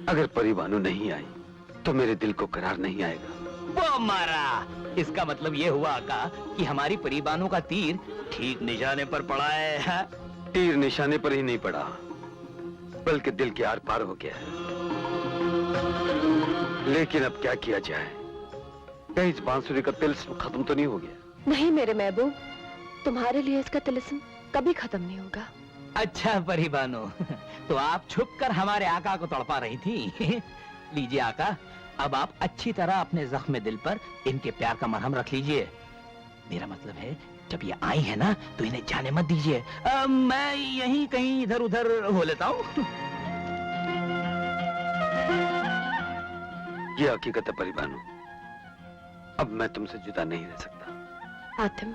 अगर परिबानू नहीं आई तो मेरे दिल को करार नहीं आएगा। वो मारा, इसका मतलब ये हुआ आका कि हमारी परिबानू का तीर ठीक निशाने पर पड़ा है। तीर निशाने पर ही नहीं पड़ा, बल्कि दिल के आर पार हो गया है। लेकिन अब क्या किया जाए? कहीं इस बांसुरी का तिलिस्म खत्म तो नहीं हो गया? नहीं मेरे महबूब, तुम्हारे लिए इसका तिलिस्म कभी खत्म नहीं होगा। अच्छा परी बानो, तो आप छुपकर हमारे आका को तड़पा रही थी। लीजिए आका, अब आप अच्छी तरह अपने जख्म दिल पर इनके प्यार का मरहम रख लीजिए। मेरा मतलब है, जब ये आई है ना, तो इन्हें जाने मत दीजिए। मैं यहीं कहीं इधर उधर हो लेता हूँ। ये हकीकत है परिबानो, अब मैं तुमसे जुदा नहीं रह सकता। आतिम,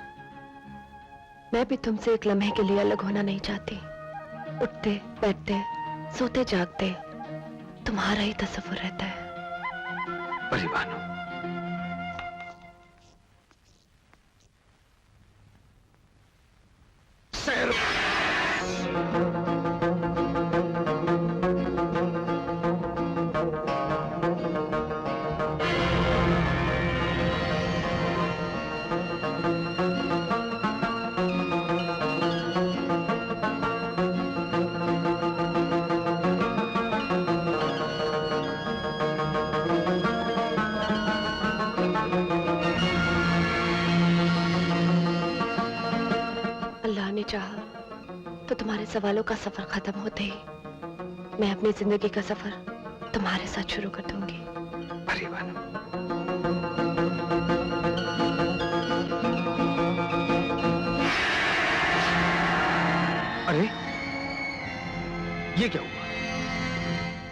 मैं भी तुमसे एक लम्हे के लिए अलग होना नहीं चाहती। उठते बैठते सोते जागते तुम्हारा ही तस्वुर रहता है। परिबानो, अल्लाह ने चाहा तो तुम्हारे सवालों का सफर खत्म होते ही मैं अपनी जिंदगी का सफर तुम्हारे साथ शुरू कर दूंगी। परिबानो, अरे ये क्या हुआ?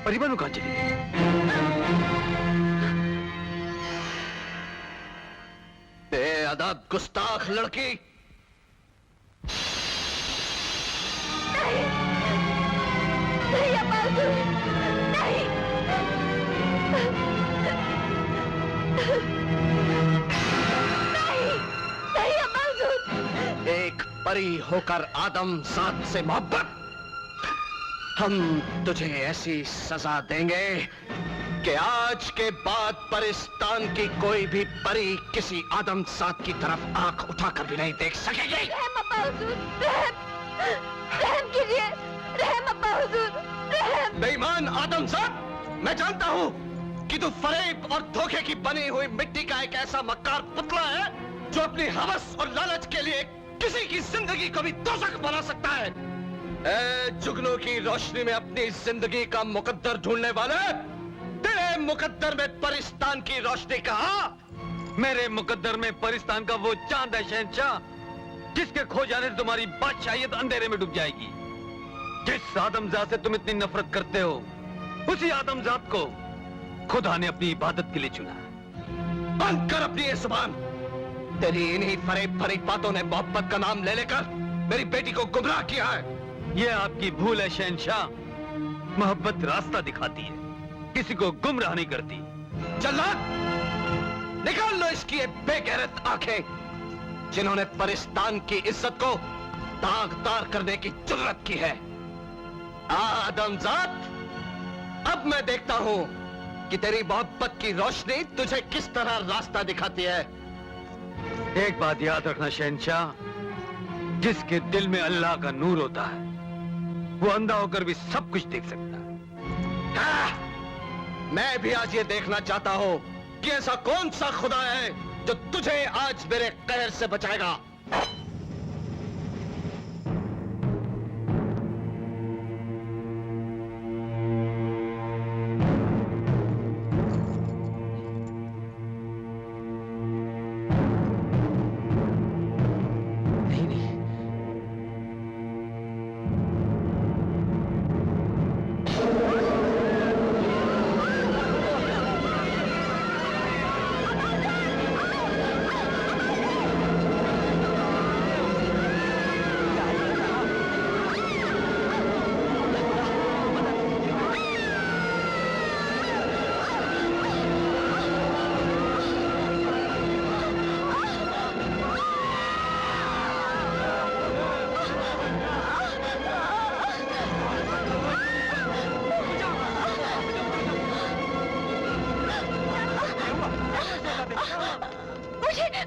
परिबानो कहां चली गई? बेअदब गुस्ताख लड़की! नहीं अब्बा हुजूर, नहीं। नहीं अब्बा हुजूर। एक परी होकर आदम जात से मोहब्बत, हम तुझे ऐसी सजा देंगे कि आज के बाद परिस्तान की कोई भी परी किसी आदम जात की तरफ आंख उठाकर भी नहीं देख सकेगी। रहम अब्बा हुजूर, रहम, रहम कीजिए, रहम अब्बा हुजूर, रहम। बेईमान आदमजात, मैं जानता हूँ कि तू फरेब और धोखे की बनी हुई मिट्टी का एक ऐसा मक्कार पुतला है जो अपनी हवस और लालच के लिए किसी की जिंदगी को भी दोज़ख बना सकता है। ए जुगनू की रोशनी में अपनी जिंदगी का मुकद्दर ढूंढने वाले, तेरे मुकद्दर में परिस्तान की रोशनी कहाँ? मेरे मुकद्दर में परिस्तान का वो चांद है शहंशाह, जिसके खो जाने से तुम्हारी बादशाहियत अंधेरे में डूब जाएगी। जिस आदमजात से तुम इतनी नफरत करते हो, उसी आदमजात को खुदा ने अपनी इबादत के लिए चुना। बंद कर अपनी ये जुबान। तेरी इन्हीं फरेब भरी बातों ने मोहब्बत का नाम ले लेकर मेरी बेटी को गुमराह किया है। ये आपकी भूल है शहंशाह। मोहब्बत रास्ता दिखाती है, किसी को गुमराह नहीं करती। जल्लाद, निकाल लो इसकी ये बेगैरत आंखें जिन्होंने परिस्तान की इज्जत को दागदार करने की जुर्रत की है। आदमजात, अब मैं देखता हूं कि तेरी मोहब्बत की रोशनी तुझे किस तरह रास्ता दिखाती है। एक बात याद रखना शहंशाह, जिसके दिल में अल्लाह का नूर होता है, वो अंधा होकर भी सब कुछ देख सकता है। मैं भी आज ये देखना चाहता हूं कि ऐसा कौन सा खुदा है जो तुझे आज मेरे कहर से बचाएगा।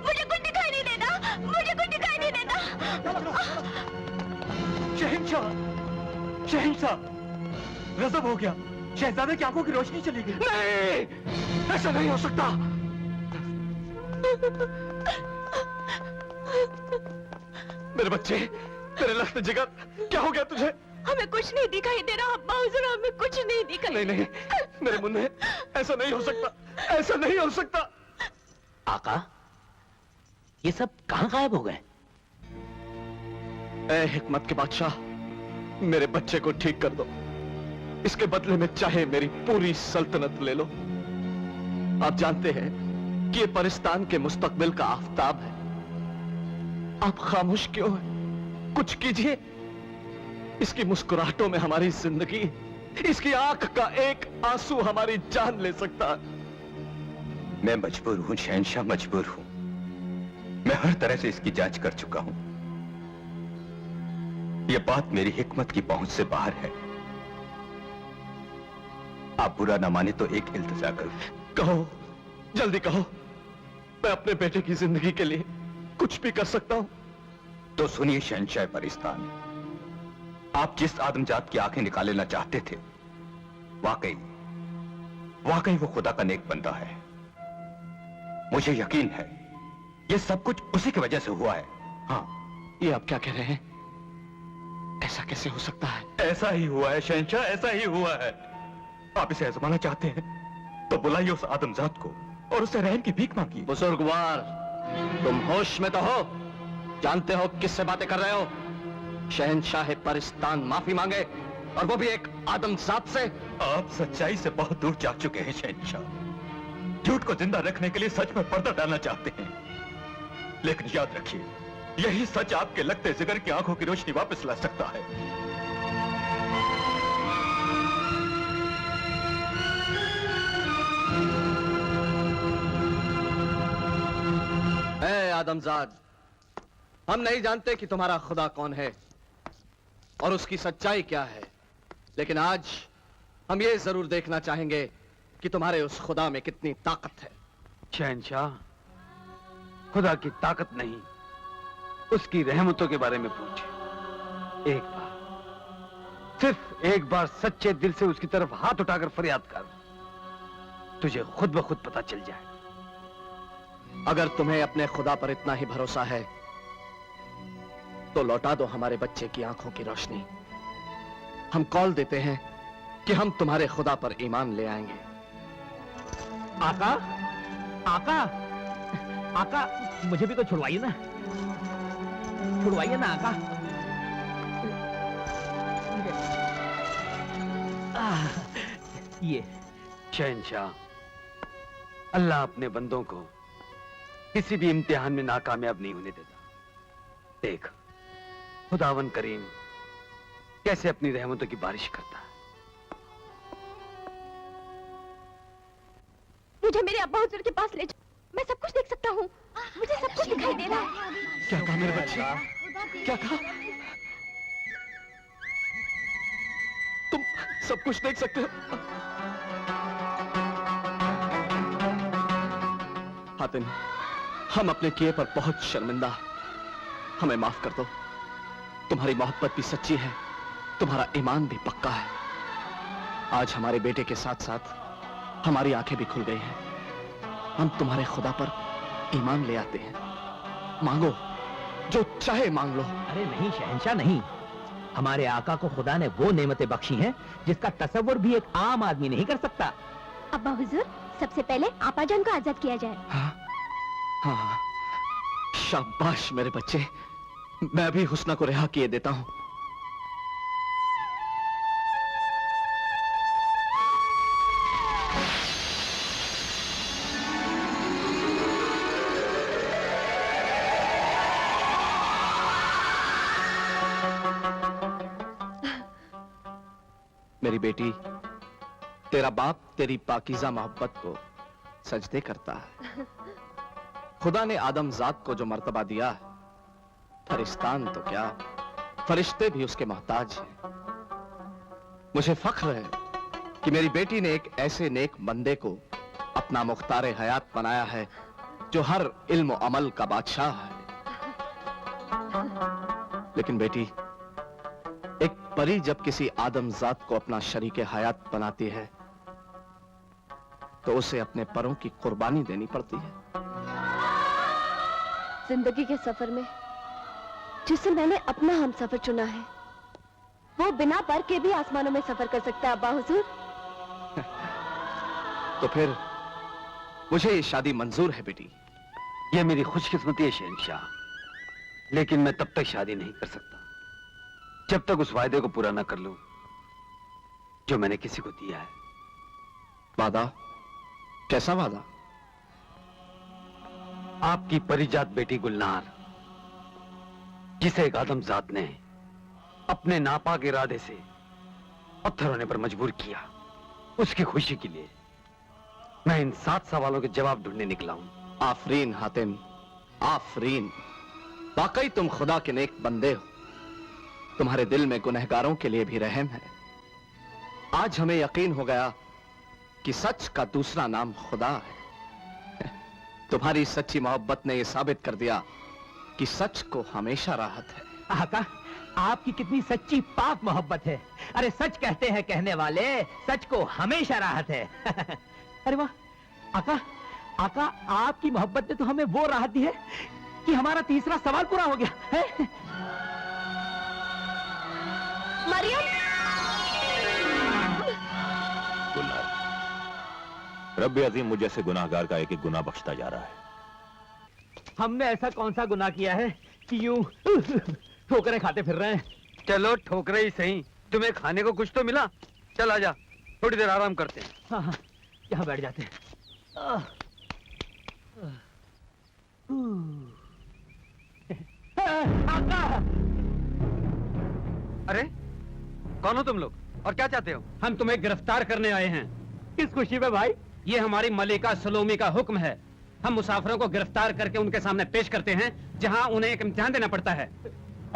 मुझे कुछ दिखाई नहीं देता, मुझे कुछ दिखाई नहीं देता। शहंशाह, शहंशाह, गजब हो गया, शहजादे की आंखों की रोशनी चली गई। नहीं, ऐसा नहीं हो सकता। मेरे बच्चे, तेरे लख्त जिगर, क्या हो गया तुझे? हमें कुछ नहीं दिखाई दे रहा अब्बा हुजूर, हमें कुछ नहीं दिखाई। नहीं नहीं, मेरे मुन्ने, ऐसा नहीं हो सकता, ऐसा नहीं हो सकता। आका, ये सब कहां गायब हो गए? ऐ हिकमत के बादशाह, मेरे बच्चे को ठीक कर दो। इसके बदले में चाहे मेरी पूरी सल्तनत ले लो। आप जानते हैं कि ये परिस्तान के मुस्तकबिल का आफताब है। आप खामोश क्यों हैं? कुछ कीजिए। इसकी मुस्कुराहटों में हमारी जिंदगी, इसकी आंख का एक आंसू हमारी जान ले सकता है। मैं मजबूर हूं शहंशाह, मजबूर हूं। मैं हर तरह से इसकी जांच कर चुका हूं। यह बात मेरी हिकमत की पहुंच से बाहर है। आप बुरा ना माने तो एक इल्तिजा करूं। कहो, जल्दी कहो। मैं अपने बेटे की जिंदगी के लिए कुछ भी कर सकता हूं। तो सुनिए शहंशाह परिस्तान, आप जिस आदमजात की आंखें निकालना चाहते थे, वाकई वो खुदा का नेक बंदा है। मुझे यकीन है ये सब कुछ उसी की वजह से हुआ है। हाँ, ये आप क्या कह रहे हैं? ऐसा कैसे हो सकता है? ऐसा ही हुआ है शहंशाह, ऐसा ही हुआ है। आप इसे आजमाना चाहते हैं तो बुलाइए उस आदमजात को और उससे रहम की भीख मांगिए। बुजुर्गवार, तुम होश में तो हो? जानते हो किससे बातें कर रहे हो? शहंशाह परिस्तान माफी मांगे, और वो भी एक आदमजात से। आप सच्चाई से बहुत दूर जा चुके हैं शहंशाह। झूठ को जिंदा रखने के लिए सच में पर्दा डालना चाहते हैं, लेकिन याद रखिए, यही सच आपके लगते जिगर की आंखों की रोशनी वापस ला सकता है। ऐ आदमजाद, हम नहीं जानते कि तुम्हारा खुदा कौन है और उसकी सच्चाई क्या है, लेकिन आज हम ये जरूर देखना चाहेंगे कि तुम्हारे उस खुदा में कितनी ताकत है। शहंशाह, खुदा की ताकत नहीं, उसकी रहमतों के बारे में पूछे। एक बार, सिर्फ एक बार सच्चे दिल से उसकी तरफ हाथ उठाकर फरियाद कर, तुझे खुद ब खुद पता चल जाए। अगर तुम्हें अपने खुदा पर इतना ही भरोसा है तो लौटा दो हमारे बच्चे की आंखों की रोशनी। हम कॉल देते हैं कि हम तुम्हारे खुदा पर ईमान ले आएंगे। आका, आका, आका, मुझे भी तो छुड़वाइए ना, छुड़वाइए ना आका। ये शहंशाह, अल्लाह अपने बंदों को किसी भी इम्तिहान में नाकामयाब नहीं होने देता। देख, खुदावन करीम कैसे अपनी रहमतों की बारिश करता है। मुझे मेरे अब्बा हुजूर के पास ले जाओ, मैं सब कुछ देख सकता हूँ। मुझे सब कुछ दिखाई दे रहा है। क्या कहा मेरे बच्चे? क्या कहा? तुम सब कुछ देख सकते हो? हातिम, हम अपने किए पर बहुत शर्मिंदा हैं। हमें माफ कर दो। तुम्हारी मोहब्बत भी सच्ची है, तुम्हारा ईमान भी पक्का है। आज हमारे बेटे के साथ साथ हमारी आंखें भी खुल गई हैं। हम तुम्हारे खुदा पर ईमान ले आते हैं। मांगो, जो चाहे मांग लो। अरे नहीं शहंशाह, नहीं। हमारे आका को खुदा ने वो नेमतें बख्शी हैं जिसका तसव्वुर भी एक आम आदमी नहीं कर सकता। अब्बा हुजूर, सबसे पहले आपाजान को आजाद किया जाए। हाँ, शाबाश मेरे बच्चे। मैं भी हुस्ना को रिहा किए देता हूं। मेरी बेटी, तेरा बाप तेरी पाकीज़ा मोहब्बत को सजदे करता है। खुदा ने आदमजात को जो मर्तबा दिया है, फरिश्तान तो क्या, फरिश्ते भी उसके मोहताज हैं। मुझे फख्र है कि मेरी बेटी ने एक ऐसे नेक बंदे को अपना मुख्तार हयात बनाया है जो हर इल्म और अमल का बादशाह है। लेकिन बेटी, एक परी जब किसी आदमजात को अपना शरीके हयात बनाती है तो उसे अपने परों की कुर्बानी देनी पड़ती है। जिंदगी के सफर में जिसे मैंने अपना हमसफर चुना है, वो बिना पर के भी आसमानों में सफर कर सकता है अब्बा हुजूर। तो फिर मुझे ये शादी मंजूर है बेटी। ये मेरी खुशकिस्मती है शहंशाह, लेकिन मैं तब तक शादी नहीं कर सकता जब तक उस वायदे को पूरा ना कर लूं जो मैंने किसी को दिया है। वादा? कैसा वादा? आपकी परिजात बेटी गुलनार, जिसे एक आदमजात ने अपने नापाक इरादे से पत्थर होने पर मजबूर किया, उसकी खुशी के लिए मैं इन 7 सवालों के जवाब ढूंढने निकला हूं। आफरीन हातिम, आफरीन। वाकई तुम खुदा के नेक बंदे हो। तुम्हारे दिल में गुनहगारों के लिए भी रहम है। आज हमें यकीन हो गया कि सच का दूसरा नाम खुदा है। तुम्हारी सच्ची मोहब्बत ने यह साबित कर दिया कि सच को हमेशा राहत है। आका, आपकी कितनी सच्ची पाक मोहब्बत है। अरे सच कहते हैं कहने वाले, सच को हमेशा राहत है। अरे वाह आका, आका आपकी मोहब्बत ने तो हमें वो राहत दी है कि हमारा तीसरा सवाल पूरा हो गया है। मरियम, रब्बे अजीम मुझे से गुनाहगार का एक एक गुनाह बख्शता जा रहा है। हमने ऐसा कौन सा गुनाह किया है कि यूं ठोकरें खाते फिर रहे हैं? चलो ठोकरे ही सही, तुम्हें खाने को कुछ तो मिला। चल आजा, थोड़ी देर आराम करते हैं। हाँ हाँ, यहाँ बैठ जाते हैं। अरे कौन हो तुम लोग और क्या चाहते हो? हम तुम्हें गिरफ्तार करने आए हैं। किस खुशी में भाई? ये हमारी मलिका सलोमी का हुक्म है। हम मुसाफिरों को गिरफ्तार करके उनके सामने पेश करते हैं, जहां उन्हें एक इम्तिहान देना पड़ता है,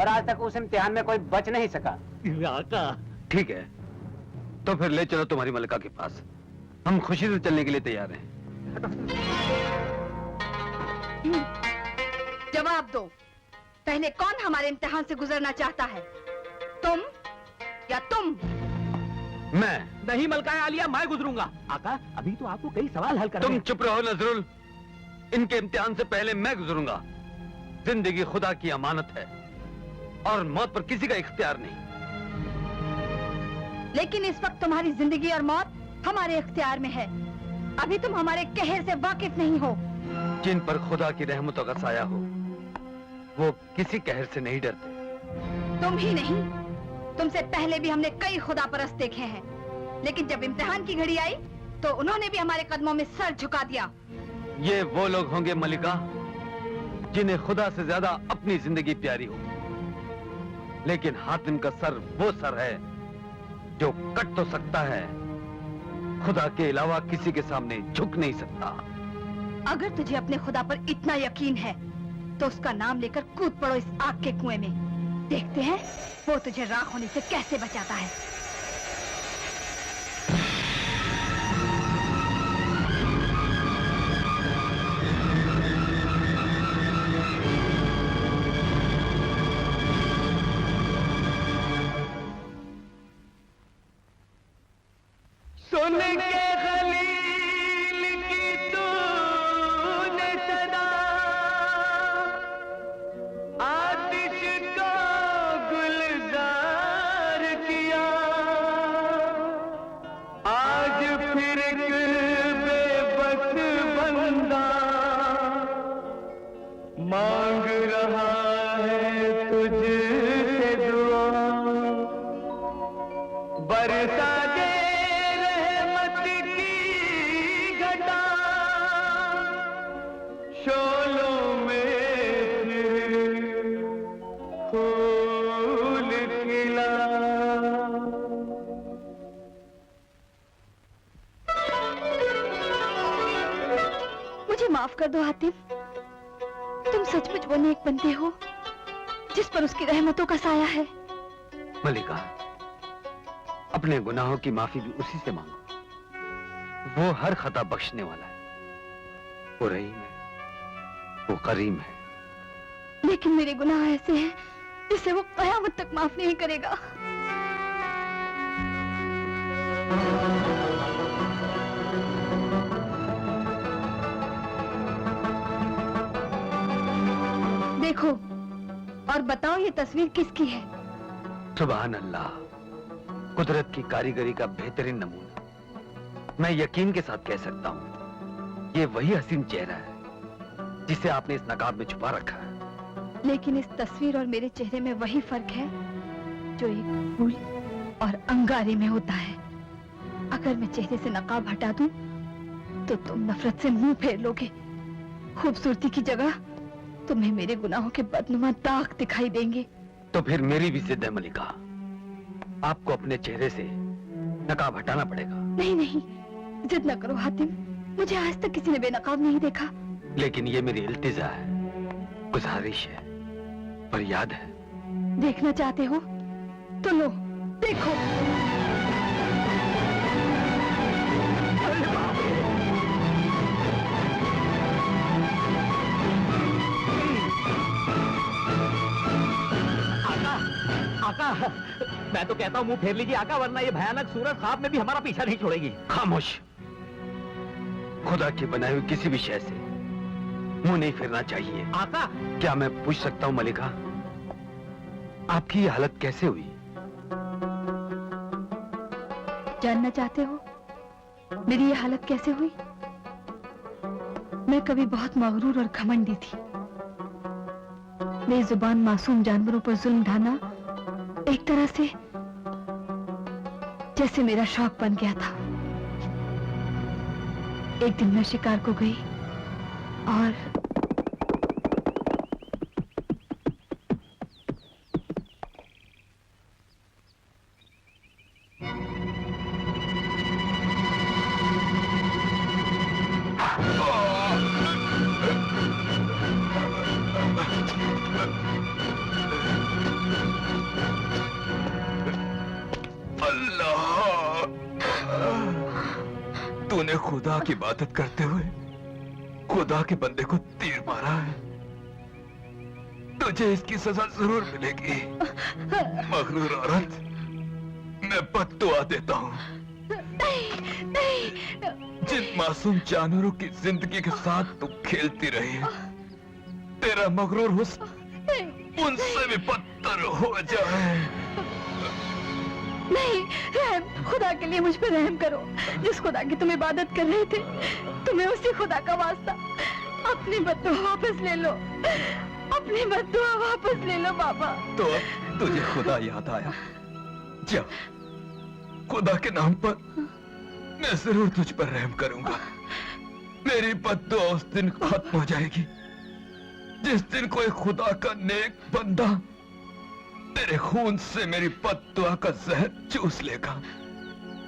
और आज तक उस इम्तिहान में कोई बच नहीं सका। ठीक है, तो फिर ले चलो तुम्हारी मलिका के पास। हम खुशी से चलने के लिए तैयार हैं। जवाब दो, पहले कौन हमारे इम्तिहान से गुजरना चाहता है, तुम या तुम? मैं नहीं मलकाए आलिया, मैं गुजरूंगा। आका, अभी तो आपको कई सवाल हल करने तुम हैं। चुप रहो नजरुल, इनके इम्तिहान से पहले मैं गुजरूंगा। जिंदगी खुदा की अमानत है और मौत पर किसी का इख्तियार नहीं। लेकिन इस वक्त तुम्हारी जिंदगी और मौत हमारे इख्तियार में है। अभी तुम हमारे कहर से वाकिफ नहीं हो। जिन पर खुदा की रहमतों का साया हो वो किसी कहर से नहीं डरते। तुम ही नहीं, तुमसे पहले भी हमने कई खुदा परस्त देखे हैं, लेकिन जब इम्तिहान की घड़ी आई तो उन्होंने भी हमारे कदमों में सर झुका दिया। ये वो लोग होंगे मलिका जिन्हें खुदा से ज्यादा अपनी जिंदगी प्यारी हो, लेकिन हातिम का सर वो सर है जो कट तो सकता है, खुदा के अलावा किसी के सामने झुक नहीं सकता। अगर तुझे अपने खुदा पर इतना यकीन है तो उसका नाम लेकर कूद पड़ो इस आग के कुएं में। देखते हैं वो तुझे राख होने से कैसे बचाता है। सुन के खलील की तूने सदा, आतिश को गुलजार किया। आज फिर एक बेबस बंदा मांग रहा है तुझसे दुआ। बरसा दे शोलों में फिर फूल खिला। मुझे माफ कर दो हातिम, तुम सचमुच वो नेक बंदे हो जिस पर उसकी रहमतों का साया है। मलिका, अपने गुनाहों की माफी भी उसी से मांगो, वो हर खता बख्शने वाला है। वो रहीम है, वो करीम है। लेकिन मेरे गुनाह ऐसे हैं जिसे वो कयामत तक माफ नहीं करेगा। देखो और बताओ ये तस्वीर किसकी है? सुभान अल्लाह, कुदरत की कारीगरी का बेहतरीन नमूना। मैं यकीन के साथ कह सकता हूँ ये वही हसीन चेहरा है जिसे आपने इस नकाब में छुपा रखा है। लेकिन इस तस्वीर और मेरे चेहरे में वही फर्क है जो एक फूल और अंगारे में होता है। अगर मैं चेहरे से नकाब हटा दूं, तो तुम नफरत से मुंह फेर लोगे। खूबसूरती की जगह तुम्हें मेरे गुनाहों के बदनुमा दाग दिखाई देंगे। तो फिर मेरी भी जिद है मलिका, आपको अपने चेहरे से नकाब हटाना पड़ेगा। नहीं नहीं, जिद न करो हातिम, मुझे आज तक किसी ने बेनकाब नहीं देखा। लेकिन ये मेरी इल्तिजा है, गुजारिश है, पर याद है। देखना चाहते हो तो लो, देखो। आका, मैं तो कहता हूँ मुंह फेर लीजिए आका, वरना ये भयानक सूरत ख्वाब में भी हमारा पीछा नहीं छोड़ेगी। खामोश। खुदा की बनाई हुई किसी भी शय से मुंह नहीं फेरना चाहिए। आका, क्या मैं पूछ सकता हूँ मलिका, आपकी ये हालत कैसे हुई? जानना चाहते हो मेरी ये हालत कैसे हुई? मैं कभी बहुत मगरूर और घमंडी थी। बेजुबान मासूम जानवरों पर जुल्म ढाना एक तरह से जैसे मेरा शौक बन गया था। एक दिन मैं शिकार को गई और तूने खुदा की इबादत करते हुए खुदा के बंदे को तीर मारा है। तुझे इसकी सजा जरूर मिलेगी। मगरूर औरत, मैं बद्दुआ देता हूँ। जिन मासूम जानवरों की जिंदगी के साथ तू खेलती रही है, तेरा मगरूर हुस्न उनसे भी बदतर हो जाए। नहीं, रहम, खुदा के लिए मुझ पर रहम करो। जिस खुदा की तुम इबादत कर रहे थे, तुम्हें उसी खुदा का वास्ता। अपनी बद्दुआ वापस ले लो, अपनी बद्दुआ वापस ले लो बाबा। तो अब तुझे खुदा याद आया। जा, खुदा के नाम पर मैं जरूर तुझ पर रहम करूंगा। मेरी बद्दुआ उस दिन खत्म हो जाएगी जिस दिन कोई खुदा का नेक बंदा तेरे खून से मेरी बद्दुआ का जहर चूस लेगा।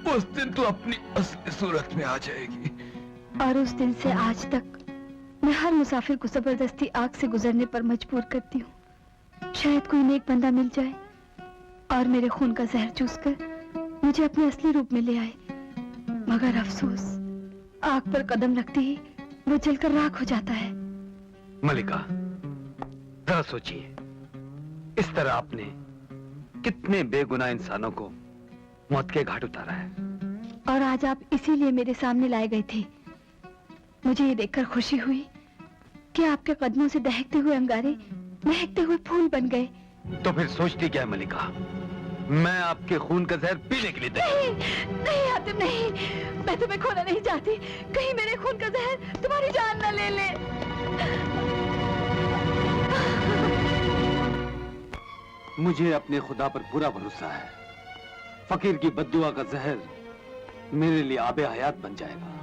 उस दिन तू अपनी असली सूरत में आ जाएगी। और उस दिन से आज तक मैं हर मुसाफिर को जबरदस्ती आग से गुजरने पर मजबूर करती हूँ। शायद कोई नेक बंदा मिल जाए और मेरे खून का जहर चूसकर मुझे अपने असली रूप में ले आए। मगर अफसोस, आग पर कदम रखते ही वो जलकर राख हो जाता है। मलिका, जरा सोचिए, इस तरह आपने कितने बेगुनाह इंसानों को मौत के घाट उतारा है। और आज आप इसीलिए मेरे सामने लाए गए थे। मुझे ये देखकर खुशी हुई कि आपके कदमों से दहकते हुए अंगारे महकते हुए फूल बन गए। तो फिर सोचती क्या है मलिका, मैं आपके खून का जहर पीने के लिए नहीं, नहीं हातिम, नहीं, मैं तुम्हें खोना नहीं चाहती। कहीं मेरे खून का जहर तुम्हारी जान न ले ले। मुझे अपने खुदा पर पूरा भरोसा है। फकीर की बद्दुआ का जहर मेरे लिए आबे हयात बन जाएगा।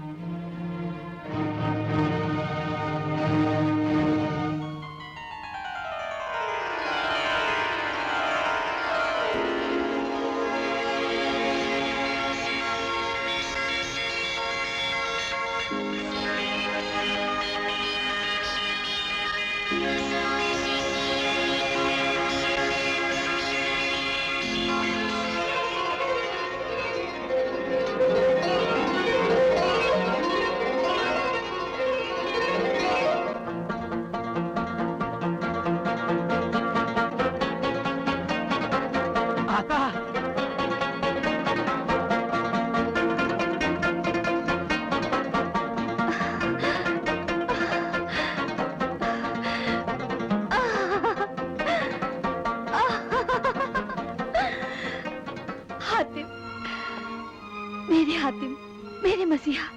मेरे हातिम, मेरे मसीहा,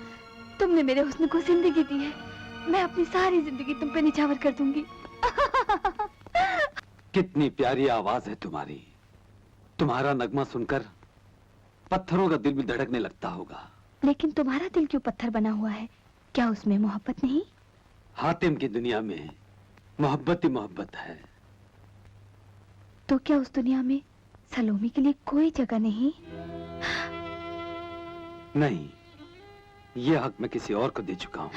तुमने मेरे हुस्न को जिंदगी दी है। मैं अपनी सारी जिंदगी तुम पे निछावर कर दूंगी। कितनी प्यारी आवाज है तुम्हारी। तुम्हारा नगमा सुनकर पत्थरों का दिल भी धड़कने लगता होगा। लेकिन तुम्हारा दिल क्यों पत्थर बना हुआ है? क्या उसमें मोहब्बत नहीं? हातिम की दुनिया में मोहब्बत ही मोहब्बत है। तो क्या उस दुनिया में सलोमी के लिए कोई जगह नहीं? नहीं, ये हक मैं किसी और को दे चुका हूं।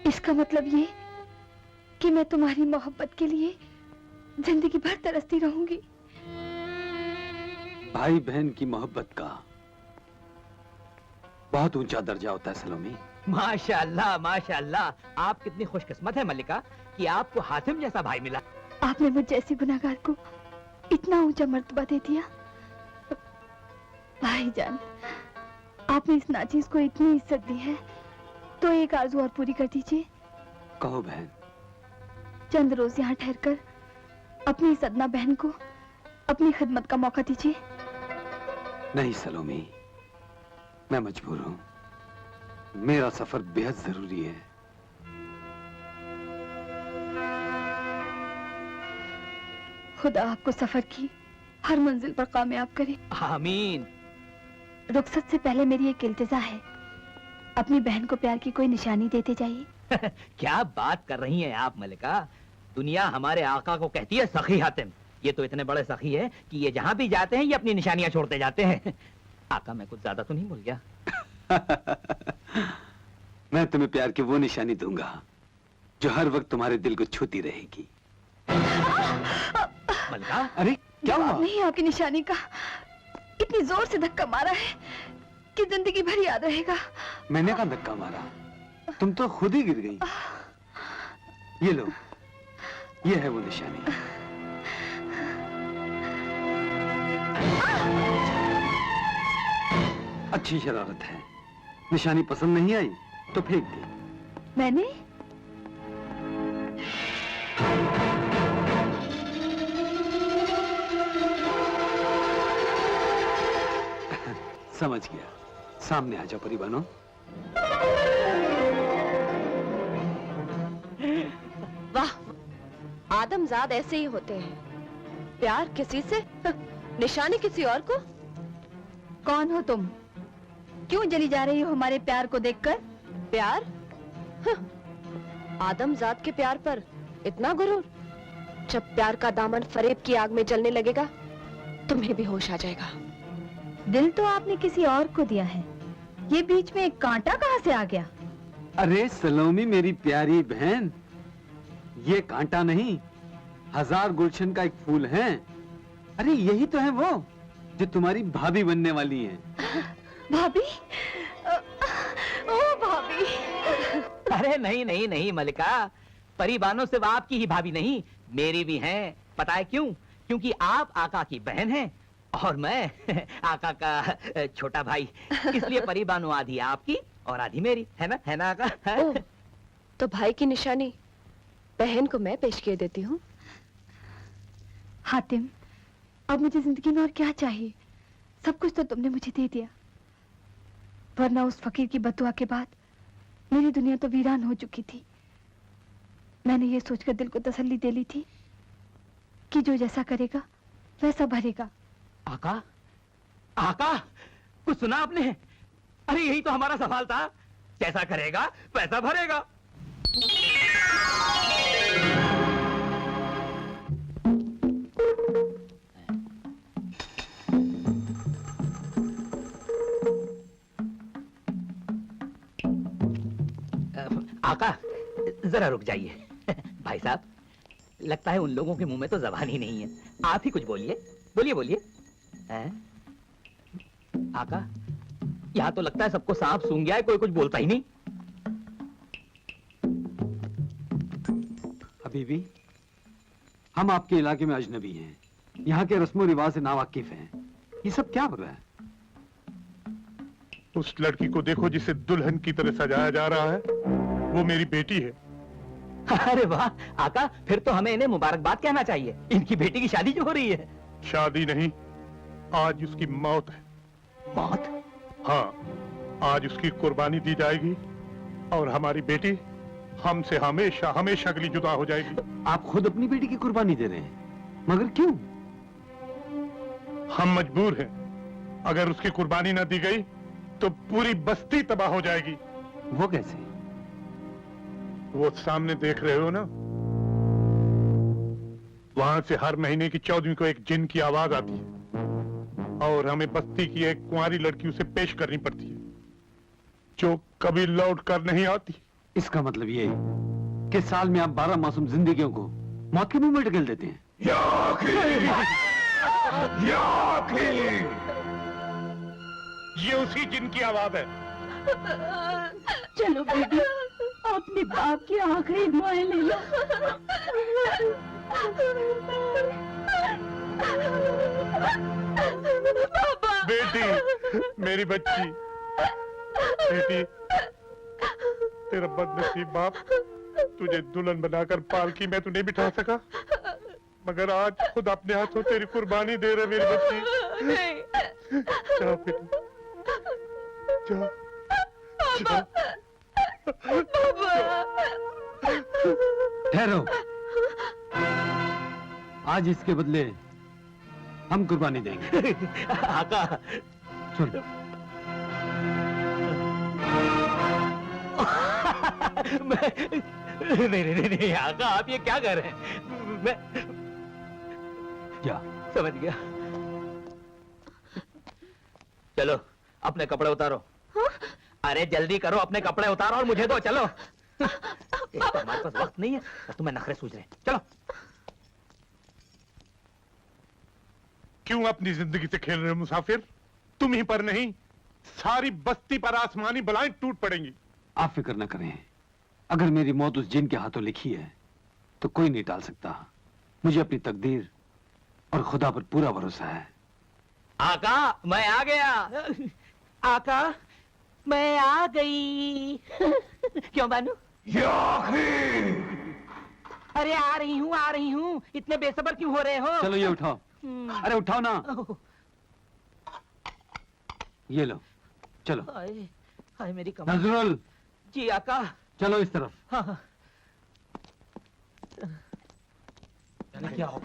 इसका मतलब ये कि मैं तुम्हारी मोहब्बत के लिए जिंदगी भर तरसती रहूंगी। भाई बहन की मोहब्बत का बहुत ऊंचा दर्जा होता है सलोमी। माशाअल्लाह, माशाअल्लाह, आप कितनी खुशकिस्मत है मल्लिका कि आपको हातिम जैसा भाई मिला। आपने मुझ जैसी गुनाहगार को इतना ऊंचा मर्तबा दे दिया। भाईजान, आपने इस नाचीज को इतनी इज्जत दी है, तो एक आरज़ू और पूरी कर दीजिए। कहो बहन। चंद रोज यहाँ ठहरकर अपनी सदना बहन को अपनी खिदमत का मौका दीजिए। नहीं सलोमी, मैं मजबूर हूं। मेरा सफर बेहद जरूरी है। खुदा आपको सफर की हर मंजिल पर कामयाब करे। आमीन। रुखसत से पहले मेरी एक इल्तिजा है, अपनी बहन को प्यार की कोई निशानी देते जाइए। क्या बात कर रही हैं आप मल्लिका? दुनिया हमारे आका को कहती है सखी हातिम। ये तो इतने बड़े सखी है कि ये जहां भी जाते हैं ये अपनी निशानियां छोड़ते जाते हैं। आका, मैं कुछ ज्यादा तो नहीं भूल गया? मैं तुम्हें प्यार की वो निशानी दूंगा जो हर वक्त तुम्हारे दिल को छूती रहेगी। मल्लिका, अरे क्या हुआ? नहीं, आपकी निशानी का इतनी जोर से धक्का मारा है कि जिंदगी भर याद रहेगा। मैंने कहा धक्का मारा? तुम तो खुद ही गिर गई। ये लो, ये है वो निशानी। अच्छी शरारत है। निशानी पसंद नहीं आई तो फेंक दी। मैंने? समझ गया। सामने आ जाओ परी बनो। वाह, आदमजाद ऐसे ही होते हैं। प्यार किसी से, निशानी किसी और को। कौन हो तुम? क्यों जली जा रही हो हमारे प्यार को देखकर? प्यार? आदमजाद के प्यार पर इतना गुरूर? जब प्यार का दामन फरेब की आग में जलने लगेगा, तुम्हें भी होश आ जाएगा। दिल तो आपने किसी और को दिया है, ये बीच में एक कांटा कहाँ से आ गया? अरे सलोमी मेरी प्यारी बहन, ये कांटा नहीं, हजार गुलशन का एक फूल है। अरे यही तो है वो जो तुम्हारी भाभी बनने वाली है। भाभी? ओ भाभी। अरे नहीं नहीं नहीं मल्लिका, परिवानों से आपकी ही भाभी नहीं, मेरी भी हैं। पता है क्यों? क्योंकि आप आका की बहन हैं और मैं आका का छोटा भाई, इसलिए परिवानों आधी आपकी और आधी मेरी, है ना? है ना आका? ओह, तो भाई की निशानी बहन को मैं पेश किए देती हूँ। हातिम, अब मुझे जिंदगी में और क्या चाहिए? सब कुछ तो तुमने मुझे दे दिया, वरना उस फकीर की बददुआ के बाद मेरी दुनिया तो वीरान हो चुकी थी। मैंने ये सोचकर दिल को तसल्ली दे ली थी कि जो जैसा करेगा वैसा भरेगा। आका, आका, कुछ सुना आपने? अरे यही तो हमारा सवाल था, जैसा करेगा वैसा भरेगा। आका, जरा रुक जाइए। भाई साहब, लगता है उन लोगों के मुंह में तो जबान ही नहीं है। आप ही कुछ बोलिए, बोलिए बोलिए। आका, यहाँ तो लगता है सबको सांप सूंघ गया है, कोई कुछ बोलता ही नहीं। हबीबी, हम आपके इलाके में अजनबी हैं, यहाँ के रस्मों रिवाज से नावाकिफ हैं। ये सब क्या हो रहा है? उस लड़की को देखो जिसे दुल्हन की तरह सजाया जा रहा है, वो मेरी बेटी है। अरे वाह आका, फिर तो हमें इन्हें मुबारकबाद कहना चाहिए। इनकी बेटी की शादी जो हो रही है। शादी नहीं, आज उसकी मौत है। मौत? हाँ, आज उसकी कुर्बानी दी जाएगी और हमारी बेटी हमसे हमेशा हमेशा के लिए जुदा हो जाएगी। आप खुद अपनी बेटी की कुर्बानी दे रहे हैं, मगर क्यों? हम मजबूर हैं। अगर उसकी कुर्बानी ना दी गई तो पूरी बस्ती तबाह हो जाएगी। वो कैसे? वो सामने देख रहे हो ना, वहां से हर महीने की 14वीं को एक जिन की आवाज आती है और हमें बस्ती की एक कुंवारी लड़की उसे पेश करनी पड़ती है, जो कभी लौट कर नहीं आती। इसका मतलब ये कि साल में आप 12 मासूम जिंदगियों को मौत के मुंह में ढकेल देते हैं। ये उसी जिन की आवाज है। चलो बेटी, अपने बाप की आखिरी दुआएं ले लो। बेटी, मेरी बच्ची, बेटी, तेरा बदनसीब बाप तुझे दुल्हन बनाकर पालकी में तो नहीं बिठा सका, मगर आज खुद अपने हाथों तेरी कुर्बानी दे रहे मेरी बच्ची। जाओ बेटी, जाओ, जाओ। ठहरो, आज इसके बदले हम कुर्बानी देंगे। आका, सुन, नहीं आका, आप ये क्या कर रहे हैं? मैं जा। समझ गया। चलो अपने कपड़े उतारो। अरे जल्दी करो, अपने कपड़े उतारो और मुझे दो। चलो। एक तो हमारे पास वक्त नहीं है और तुम्हें नखरे सूझ रहे हैं। चलो। क्यों अपनी जिंदगी से खेल रहे हो मुसाफिर? तुम ही पर नहीं, सारी बस्ती पर आसमानी बलाएं टूट पड़ेंगी। आप फिक्र न करें, अगर मेरी मौत उस जिन के हाथों लिखी है तो कोई नहीं टाल सकता। मुझे अपनी तकदीर और खुदा पर पूरा भरोसा है। आका, मैं आ गया। आका, मैं आ गई। क्यों बानू? अरे आ रही हूँ। इतने बेसब्र क्यों हो रहे हो? चलो ये उठाओ। अरे उठाओ ना। ये लो, चलो। हाय मेरी कमर। नजरुल। जी आका। चलो इस तरफ। हाँ। क्या हो?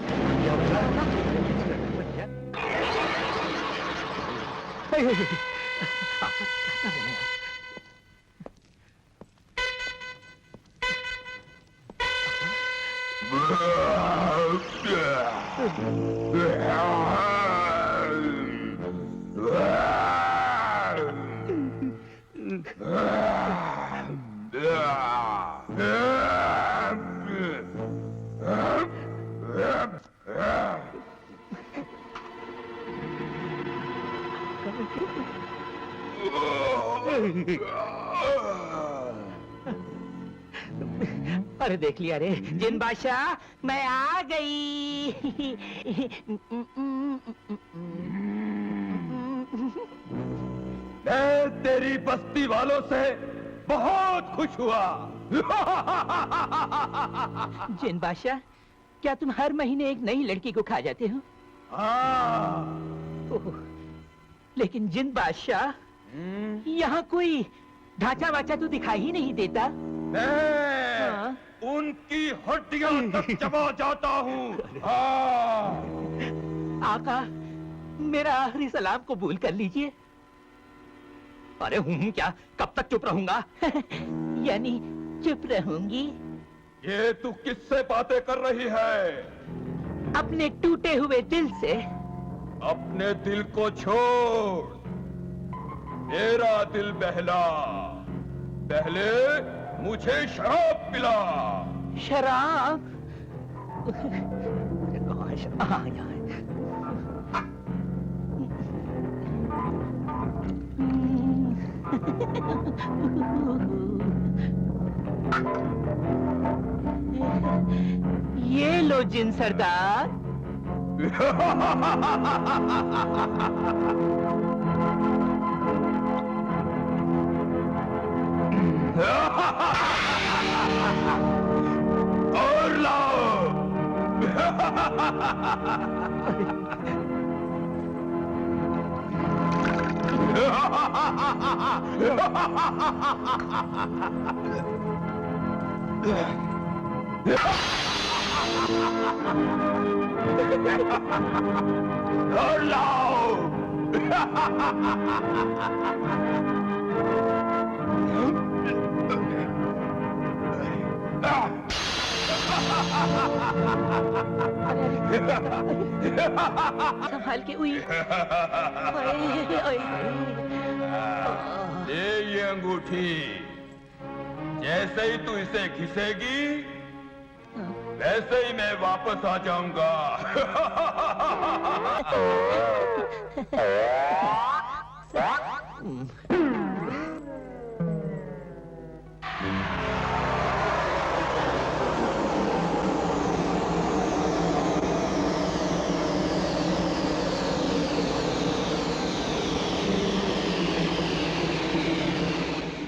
अरे देख लिया रे जिन बादशाह, मैं आ गई। मैं तेरी बस्ती वालों से बहुत खुश हुआ। जिन बादशाह, क्या तुम हर महीने एक नई लड़की को खा जाते हो? हाँ। लेकिन जिन बादशाह, यहाँ कोई ढांचा वाचा तो दिखाई ही नहीं देता। मैं उनकी हड्डियां तक चबा जाता हूँ। हाँ। आका, मेरा आखिरी सलाम कबूल कर लीजिए। अरे हूँ क्या, कब तक चुप रहूंगा? यानी चुप रहूंगी। ये तू किससे बातें कर रही है? अपने टूटे हुए दिल से। अपने दिल को छोड़, मेरा दिल बहला। पहले मुझे शराब पिला। शराब? हाँ, यहाँ है। ये लो जिन सरदार। लाओ। और लाओ। संभाल के हुई। ये अंगूठी, जैसे ही तू इसे घिसेगी वैसे ही मैं वापस आ जाऊंगा।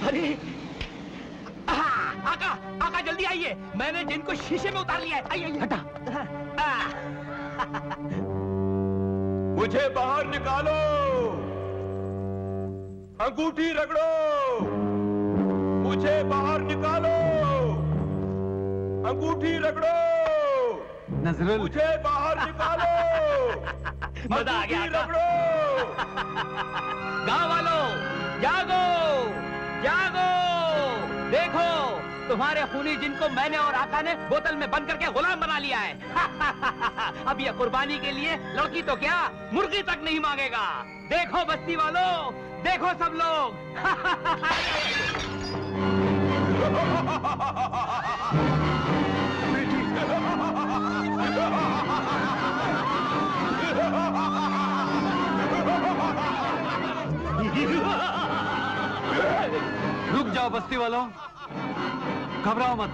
अरे आका, आका जल्दी आइए, मैंने जिनको शीशे में उतार लिया है। आइए आइए, हटा। मुझे बाहर निकालो, अंगूठी रगड़ो, मुझे बाहर निकालो, अंगूठी रगड़ो, नजरुल, मुझे बाहर निकालो, मजा आ गया। रगड़ो। गांव वालों, जागो, जागो, देखो तुम्हारे खूनी जिनको मैंने और आका ने बोतल में बंद करके गुलाम बना लिया है। अब ये कुर्बानी के लिए लड़की तो क्या, मुर्गी तक नहीं मांगेगा। देखो बस्ती वालों, देखो सब लोग। रुक जाओ बस्ती वालों, घबराओ मत।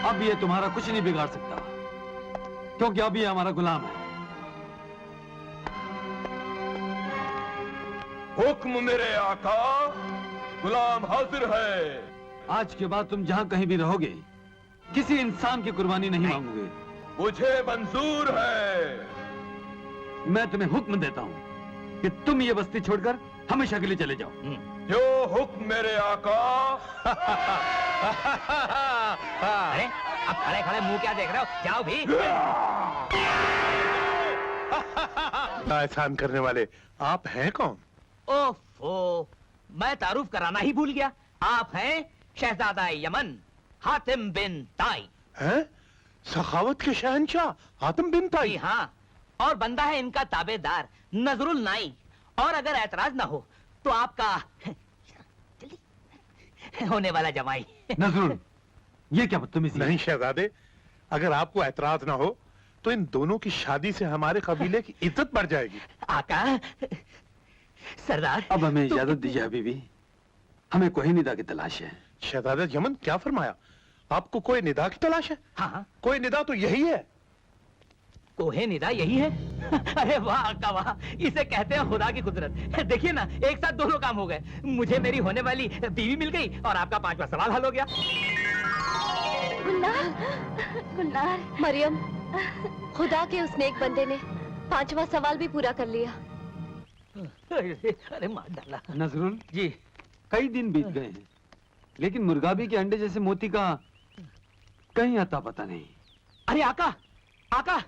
अब ये तुम्हारा कुछ नहीं बिगाड़ सकता, क्योंकि अब ये हमारा गुलाम है। हुक्म मेरे आका, गुलाम हाजिर है। आज के बाद तुम जहां कहीं भी रहोगे, किसी इंसान की कुर्बानी नहीं मांगोगे। मुझे मंजूर है। मैं तुम्हें हुक्म देता हूं कि तुम ये बस्ती छोड़कर हमेशा के लिए चले जाओ। जो हुक्म मेरे आका। अरे अब खड़े खड़े मुंह क्या देख रहे हो, जाओ भी। एहसान करने वाले आप हैं कौन? ओफो, मैं तारुफ कराना ही भूल गया। आप हैं शहजादा यमन हातिम बिन ताई। हैं? सखावत के शहंशाह हातिम बिन ताई। हाँ, और बंदा है इनका ताबेदार नजरुल नाई। और अगर ऐतराज ना हो तो आपका होने वाला जमाई। नजरुल, ये क्या बदतमीजी? नहीं शहजादे, अगर आपको ऐतराज ना हो तो इन दोनों की शादी से हमारे कबीले की इज्जत बढ़ जाएगी। आका, सरदार, अब हमें इजाजत दीजिए हबीबी, हमें कोई निदा की तलाश है। शहजादा यमन, क्या फरमाया? आपको कोई निदा की तलाश है? हाँ, कोई निदा तो यही है। कोहे निदा यही है? अरे वाह आका वाह, इसे कहते हैं खुदा की कुदरत। देखिए ना, एक साथ दोनों काम हो गए। मुझे मेरी होने वाली बीवी मिल गई और आपका 5वां सवाल हल हो गया। गुलनार, गुलनार, मरियम, खुदा के उस नेक बंदे ने 5वां सवाल भी पूरा कर लिया। अरे मार डाला। नजरुल जी, कई दिन बीत गए हैं, लेकिन मुर्गाबी के अंडे जैसे मोती का कहीं आता पता नहीं। अरे आका, आका,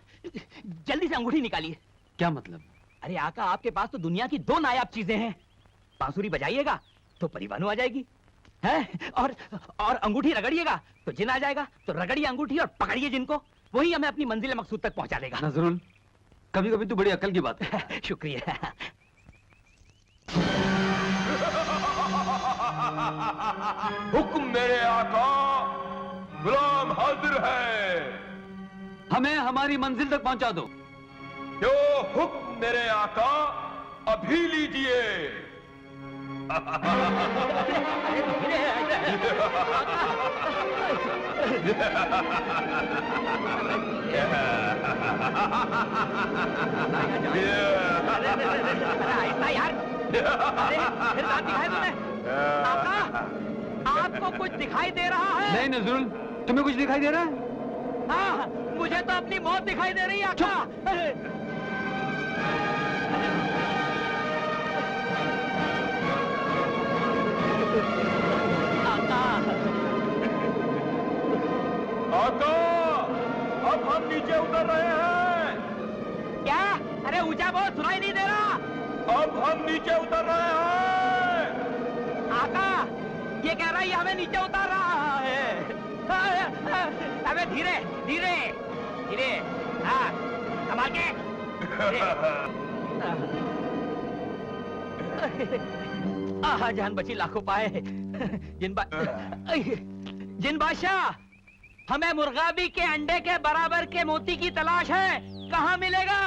जल्दी से अंगूठी निकालिए। क्या मतलब? अरे आका, आपके पास तो दुनिया की 2 नायाब चीजें हैं। बांसुरी बजाइएगा तो परिवानो आ जाएगी, है? और अंगूठी रगड़िएगा तो जिन आ जाएगा। तो रगड़िए अंगूठी और पकड़िए जिनको, वही हमें अपनी मंजिल मकसूद तक पहुंचा देगा। नजरुल, कभी कभी तो बड़ी अकल की बात है। शुक्रिया। हुक्म मेरे आका, गुलाम हाजिर है। हमें हमारी मंजिल तक पहुंचा दो। जो हुक्म मेरे आका, अभी लीजिए। ऐसा यार, फिर दांत दिखाए तुमने? आका, आपको कुछ दिखाई दे रहा है? नहीं नजरुल, तुम्हें कुछ दिखाई दे रहा है? हाँ, मुझे तो अपनी मौत दिखाई दे रही है आका। आका, अब हम नीचे उतर रहे हैं। क्या? अरे ऊंचा बहुत सुनाई नहीं दे रहा। अब हम नीचे उतर रहे हैं। आका, ये कह रहा है ये हमें नीचे उतार रहा है। अबे धीरे धीरे धीरे, हाँ संभाल के। आहा, जान बची लाखों पाए। जिन बादशाह, हमें मुर्गाबी के अंडे के बराबर के मोती की तलाश है, कहाँ मिलेगा?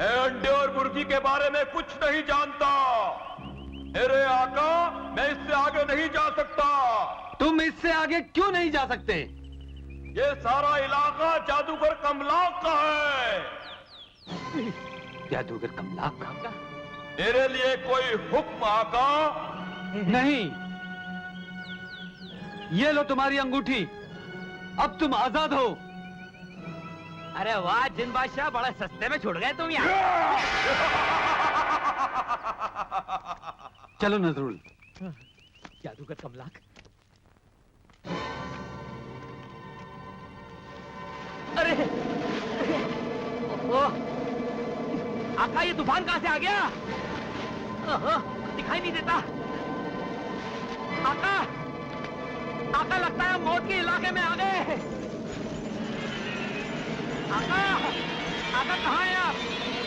अंडे और मुर्गी के बारे में कुछ नहीं जानता। मेरे आका, मैं इससे आगे नहीं जा सकता। तुम इससे आगे क्यों नहीं जा सकते? ये सारा इलाका जादूगर कमलाक का है। जादूगर कमलाक का? मेरे लिए कोई हुक्म आका? नहीं। ये लो तुम्हारी अंगूठी, अब तुम आजाद हो। अरे वाह जिन बादशाह, बड़े सस्ते में छुट गए तुम यहाँ। चलो नजरुल। जादूगर कमलाक। अरे ओह, आका ये तूफान कहां से आ गया? दिखाई नहीं देता। आका, आका लगता है मौत के इलाके में आ गए। आका, आका कहाँ है आप?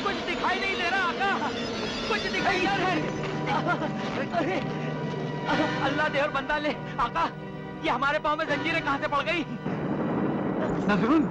कुछ दिखाई नहीं दे रहा आका, कुछ दिखाई नहीं दे रहा। अरे अल्लाह दे और बंदा ले। आका, ये हमारे पाँव में जंजीरें कहाँ से पड़ गई? नजरुल,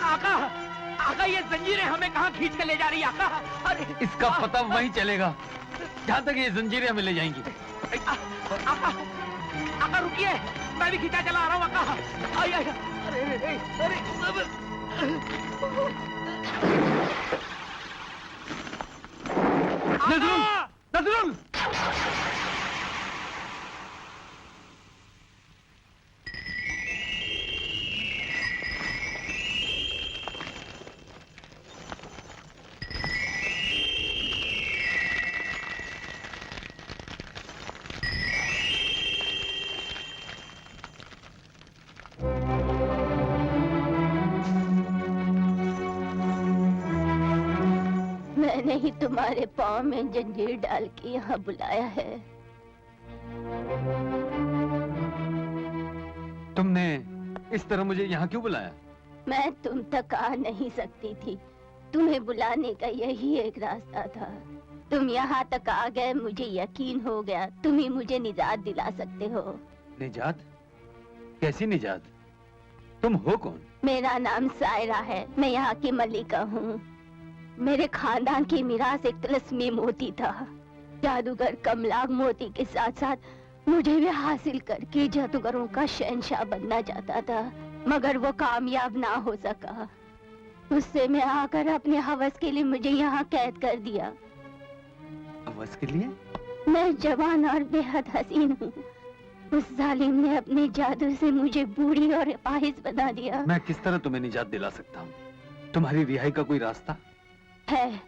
आका, आका ये जंजीरें हमें कहाँ खींच के ले जा रही है आका? अरे इसका पता वहीं चलेगा जहाँ तक ये जंजीरें हमें ले जाएंगी। आका, आका रुकिए, मैं भी खींचा चला आ रहा हूँ आका। आई आई, अरे अरे नजरुल, नजरुल! मैंने ही तुम्हारे पाँव में जंजीर डाल के यहाँ बुलाया है। तुमने इस तरह मुझे यहाँ क्यों बुलाया? मैं तुम तक आ नहीं सकती थी, तुम्हें बुलाने का यही एक रास्ता था। तुम यहाँ तक आ गए, मुझे यकीन हो गया तुम ही मुझे निजात दिला सकते हो। निजात? कैसी निजात? तुम हो कौन? मेरा नाम सायरा है, मैं यहाँ की मलिका हूँ। मेरे खानदान की मिरास एक तिलस्मी मोती था। जादूगर कमलाक मोती के साथ साथ मुझे भी हासिल करके जादूगरों का शहंशाह बनना चाहता था, मगर वो कामयाब ना हो सका। उससे मैं आकर अपने हवस के लिए मुझे यहाँ कैद कर दिया। हवस के लिए? मैं जवान और बेहद हसीन हूँ। उस जालिम ने अपने जादू से मुझे बूढ़ी और अपाहिज बना दिया। मैं किस तरह तुम्हें निजात दिला सकता हूँ? तुम्हारी रिहाई का कोई रास्ता है,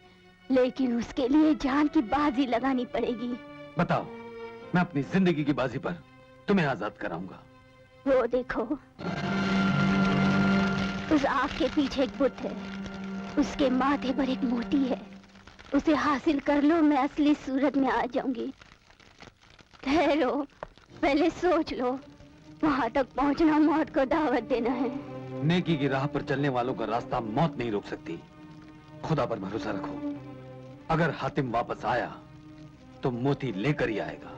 लेकिन उसके लिए जान की बाजी लगानी पड़ेगी। बताओ, मैं अपनी जिंदगी की बाजी पर तुम्हें आजाद कराऊंगा। वो देखो, उस आग के पीछे एक बुत है, उसके माथे पर एक मोती है। उसे हासिल कर लो, मैं असली सूरत में आ जाऊंगी। ठहरो, पहले सोच लो। वहां तक पहुंचना मौत को दावत देना है। नेकी की राह पर चलने वालों का रास्ता मौत नहीं रोक सकती। खुदा पर भरोसा रखो, अगर हातिम वापस आया तो मोती लेकर ही आएगा।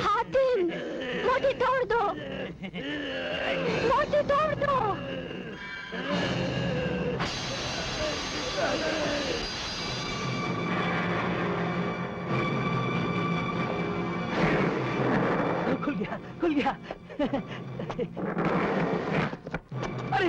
हातिम, मोटी तोड़ दो, मोटी तोड़ दो। खुल गया, खुल गया। अरे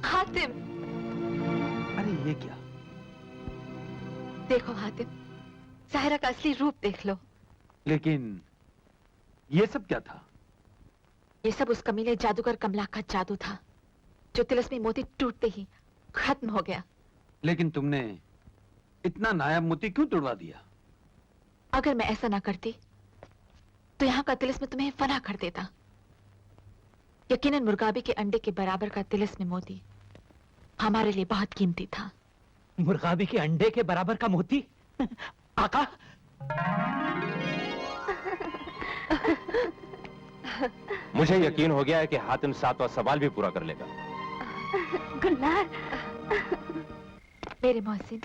हातिम, अरे ये क्या? देखो हातिम, ज़ाहिरा का असली रूप देख लो। लेकिन ये सब क्या था? ये सब उस कमीने जादूगर कमला का जादू था, जो तिलस्मी मोती टूटते ही खत्म हो गया। लेकिन तुमने इतना नायाब मोती क्यों तोड़वा दिया? अगर मैं ऐसा ना करती, तो यहाँ का तिलिस्म तुम्हें फना कर देता। यकीनन मुर्गाबी के अंडे के बराबर का तिलिस्म मोती हमारे लिए बहुत कीमती था। मुर्गाबी के अंडे के बराबर का मोती? आका? मुझे यकीन हो गया है कि हातिम 7वां सवाल भी पूरा कर लेगा। गुलनार, मेरे मोहसिन,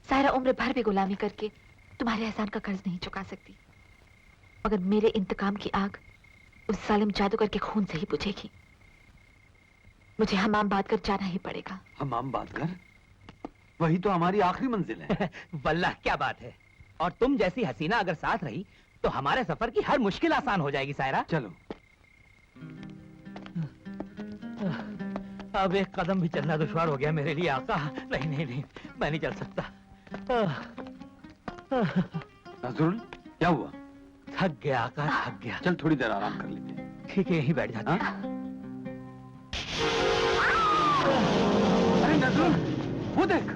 सारा उम्र भर भी गुलामी करके तुम्हारे एहसान का कर्ज नहीं चुका सकती, मगर मेरे इंतकाम की आग उस जालिम जादूगर के खून से ही बुझेगी। मुझे हमाम बात कर जाना ही पड़ेगा। हमाम बात कर? वही तो हमारी आखिरी मंजिल है। वल्लाह क्या बात है। और तुम जैसी हसीना अगर साथ रही तो हमारे सफर की हर मुश्किल आसान हो जाएगी सायरा। चलो। अब एक कदम भी चलना दुश्वार हो गया मेरे लिए आका। नहीं नहीं नहीं, मैं नहीं चल सकता। नजरुल, क्या हुआ? थक गया आका, थक गया। चल थोड़ी देर आराम कर लेते हैं। ठीक है, यहीं बैठ जाते हैं। अरे नजरुल, वो देख।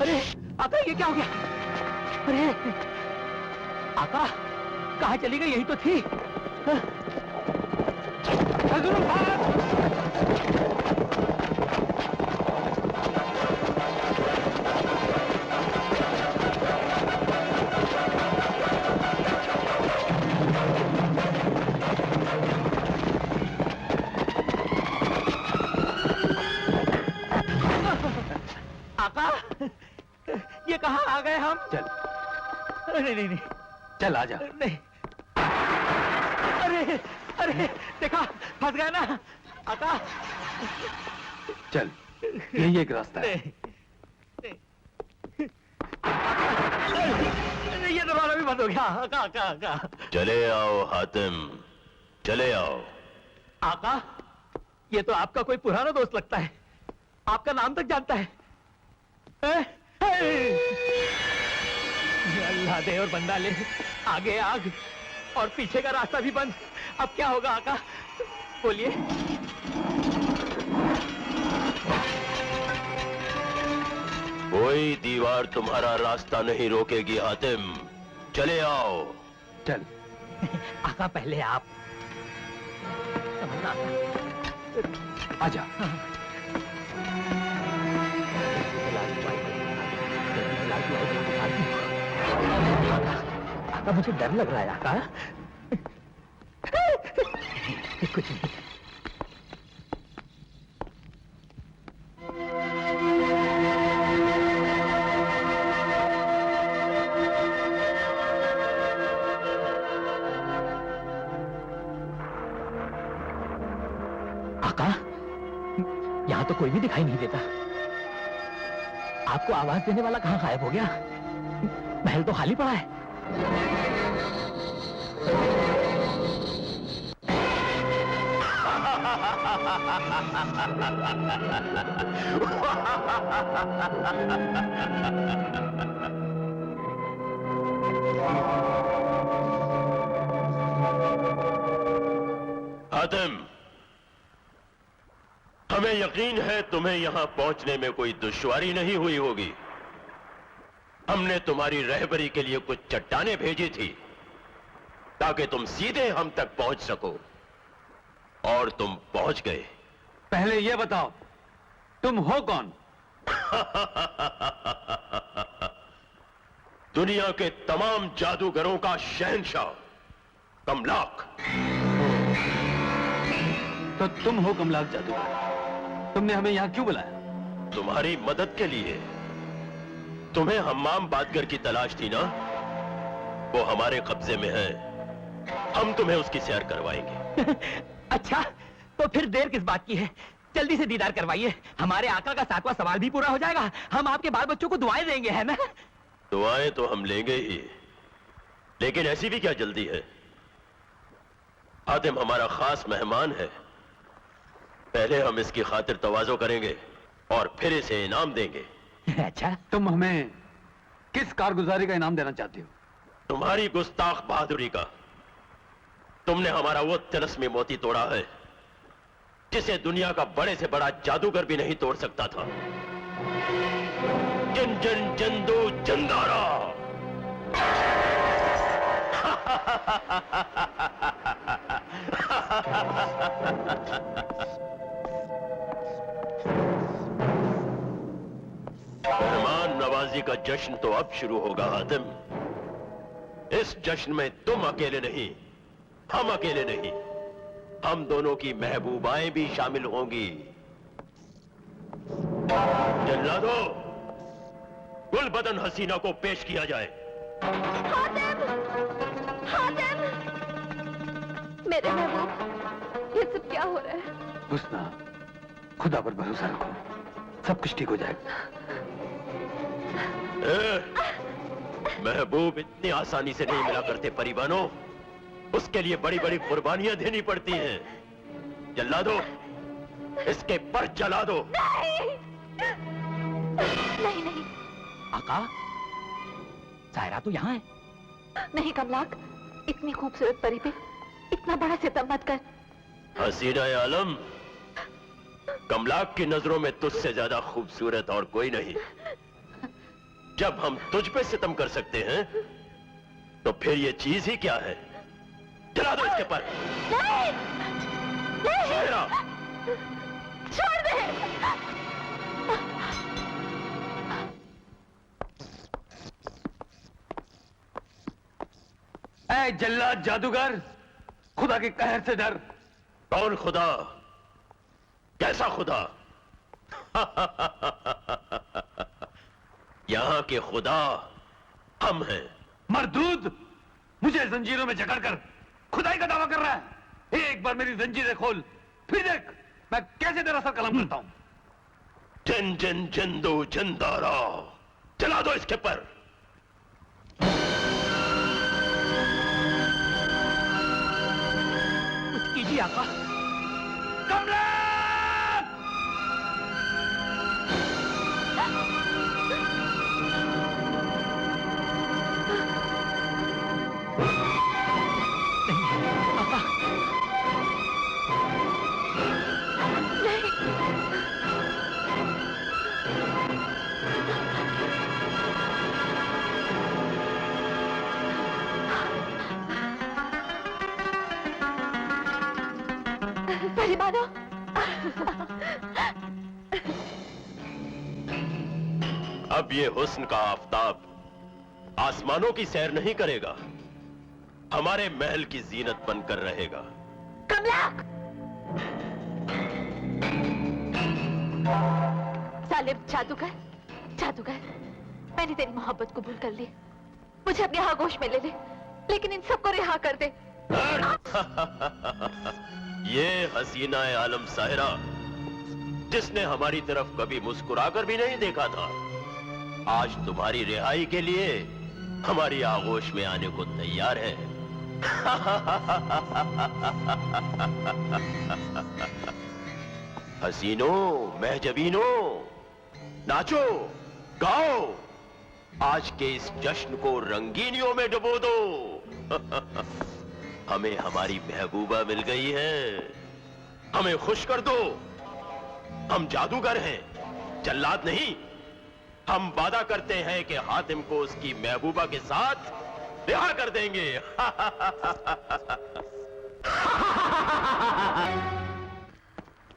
अरे आका, ये क्या हो गया? अरे आका कहाँ चली गई? यही तो थी। आका ये कहाँ आ गए हम? चल नहीं नहीं नहीं चल आजा। नहीं। अरे अरे देखा फंस गए ना आका। चल यही एक रास्ता है। नहीं, ये दरवाजा भी बंद हो गया। आका आका आका चले आओ हातिम, चले आओ। आका ये तो आपका कोई पुराना दोस्त लगता है, आपका नाम तक जानता है। अल्लाह दे और बंदा ले, आगे आग और पीछे का रास्ता भी बंद। अब क्या होगा आका, बोलिए। कोई दीवार तुम्हारा रास्ता नहीं रोकेगी हातिम, चले आओ। चल आका पहले आप। आजा। आका मुझे डर लग रहा है आका। कुछ नहीं। आका यहां तो कोई भी दिखाई नहीं देता। आपको आवाज देने वाला कहां गायब हो गया? महल तो खाली पड़ा है। हातिम, हमें यकीन है तुम्हें यहां पहुंचने में कोई दुश्वारी नहीं हुई होगी। हमने तुम्हारी रहबरी के लिए कुछ चट्टानें भेजी थी ताकि तुम सीधे हम तक पहुंच सको, और तुम पहुंच गए। पहले ये बताओ तुम हो कौन? दुनिया के तमाम जादूगरों का शहंशाह कमलाक। तो तुम हो कमलाक जादूगर। तुमने हमें यहाँ क्यों बुलाया? तुम्हारी मदद के लिए। तुम्हें हम्माम बादगर की तलाश थी ना, वो हमारे कब्जे में है। हम तुम्हें उसकी सैर करवाएंगे। अच्छा तो फिर देर किस बात की है? जल्दी से दीदार करवाइए, हमारे आका का 7वां सवाल भी पूरा हो जाएगा। हम आपके बाल बच्चों को दुआएं देंगे, है ना? दुआएं तो हम लेंगे ही, लेकिन ऐसी भी क्या जल्दी है? हातिम हमारा खास मेहमान है। पहले हम इसकी खातिर तवाज़ो करेंगे और फिर इसे इनाम देंगे। अच्छा तुम हमें किस कारगुजारी का इनाम देना चाहते हो? तुम्हारी गुस्ताख बहादुरी का। तुमने हमारा वो तिलस्मी मोती तोड़ा है जिसे दुनिया का बड़े से बड़ा जादूगर भी नहीं तोड़ सकता था। जन जन जंदो जंदारा। मेहमान नवाजी का जश्न तो अब शुरू होगा हातिम। इस जश्न में तुम अकेले नहीं, हम अकेले नहीं, हम दोनों की महबूबाएं भी शामिल होंगी। जल्लादो, गुल बदन हसीना को पेश किया जाए। हातिम! हातिम! मेरे महबूब, ये सब क्या हो रहा है? हुस्ना, खुदा पर भरोसा रखो, सब कुछ ठीक हो जाएगा। महबूब इतनी आसानी से नहीं मिला करते परिवानों, उसके लिए बड़ी बड़ी कुर्बानियां देनी पड़ती हैं। जला दो, इसके पर जला दो। नहीं नहीं नहीं। आका, सायरा तो यहाँ है। नहीं कमलाक, इतनी खूबसूरत परी पे इतना बड़ा सितम मत कर। हसीना आलम, कमलाक की नजरों में तुझसे ज्यादा खूबसूरत और कोई नहीं। जब हम तुझ पे सितम कर सकते हैं तो फिर ये चीज ही क्या है? जला दो इसके पर। नहीं, साहिरा, छोड़ दे। ऐ जल्लाद जादूगर, खुदा के कहर से डर। कौन खुदा? कैसा खुदा? यहां के खुदा हम हैं। मरदूद, मुझे जंजीरों में जकड़कर खुदाई का दावा कर रहा है। एक बार मेरी जंजीरें खोल, फिर देख मैं कैसे तेरा सर कलम करता हूं। जन जन जन दो जंदारा, जला दो इसके पर। कुछ कीजिए आका। कमला! परिवारों, अब ये हुस्न का आफताब आसमानों की सैर नहीं करेगा, हमारे महल की जीनत बनकर रहेगा। कमला! सालिम जादूगर, जादूगर, मैंने तेरी मोहब्बत कबूल कर ली। मुझे अपने आगोश में ले ले, लेकिन इन सबको रिहा कर दे। ये हसीना आलम साहिरा, जिसने हमारी तरफ कभी मुस्कुराकर भी नहीं देखा था, आज तुम्हारी रिहाई के लिए हमारी आगोश में आने को तैयार है। हसीनों, महजबीनों, नाचो, गाओ, आज के इस जश्न को रंगीनियों में डुबो दो। हमें हमारी महबूबा मिल गई है, हमें खुश कर दो। हम जादूगर हैं, जल्लाद नहीं। हम वादा करते हैं कि हातिम को उसकी महबूबा के साथ रिहा कर देंगे।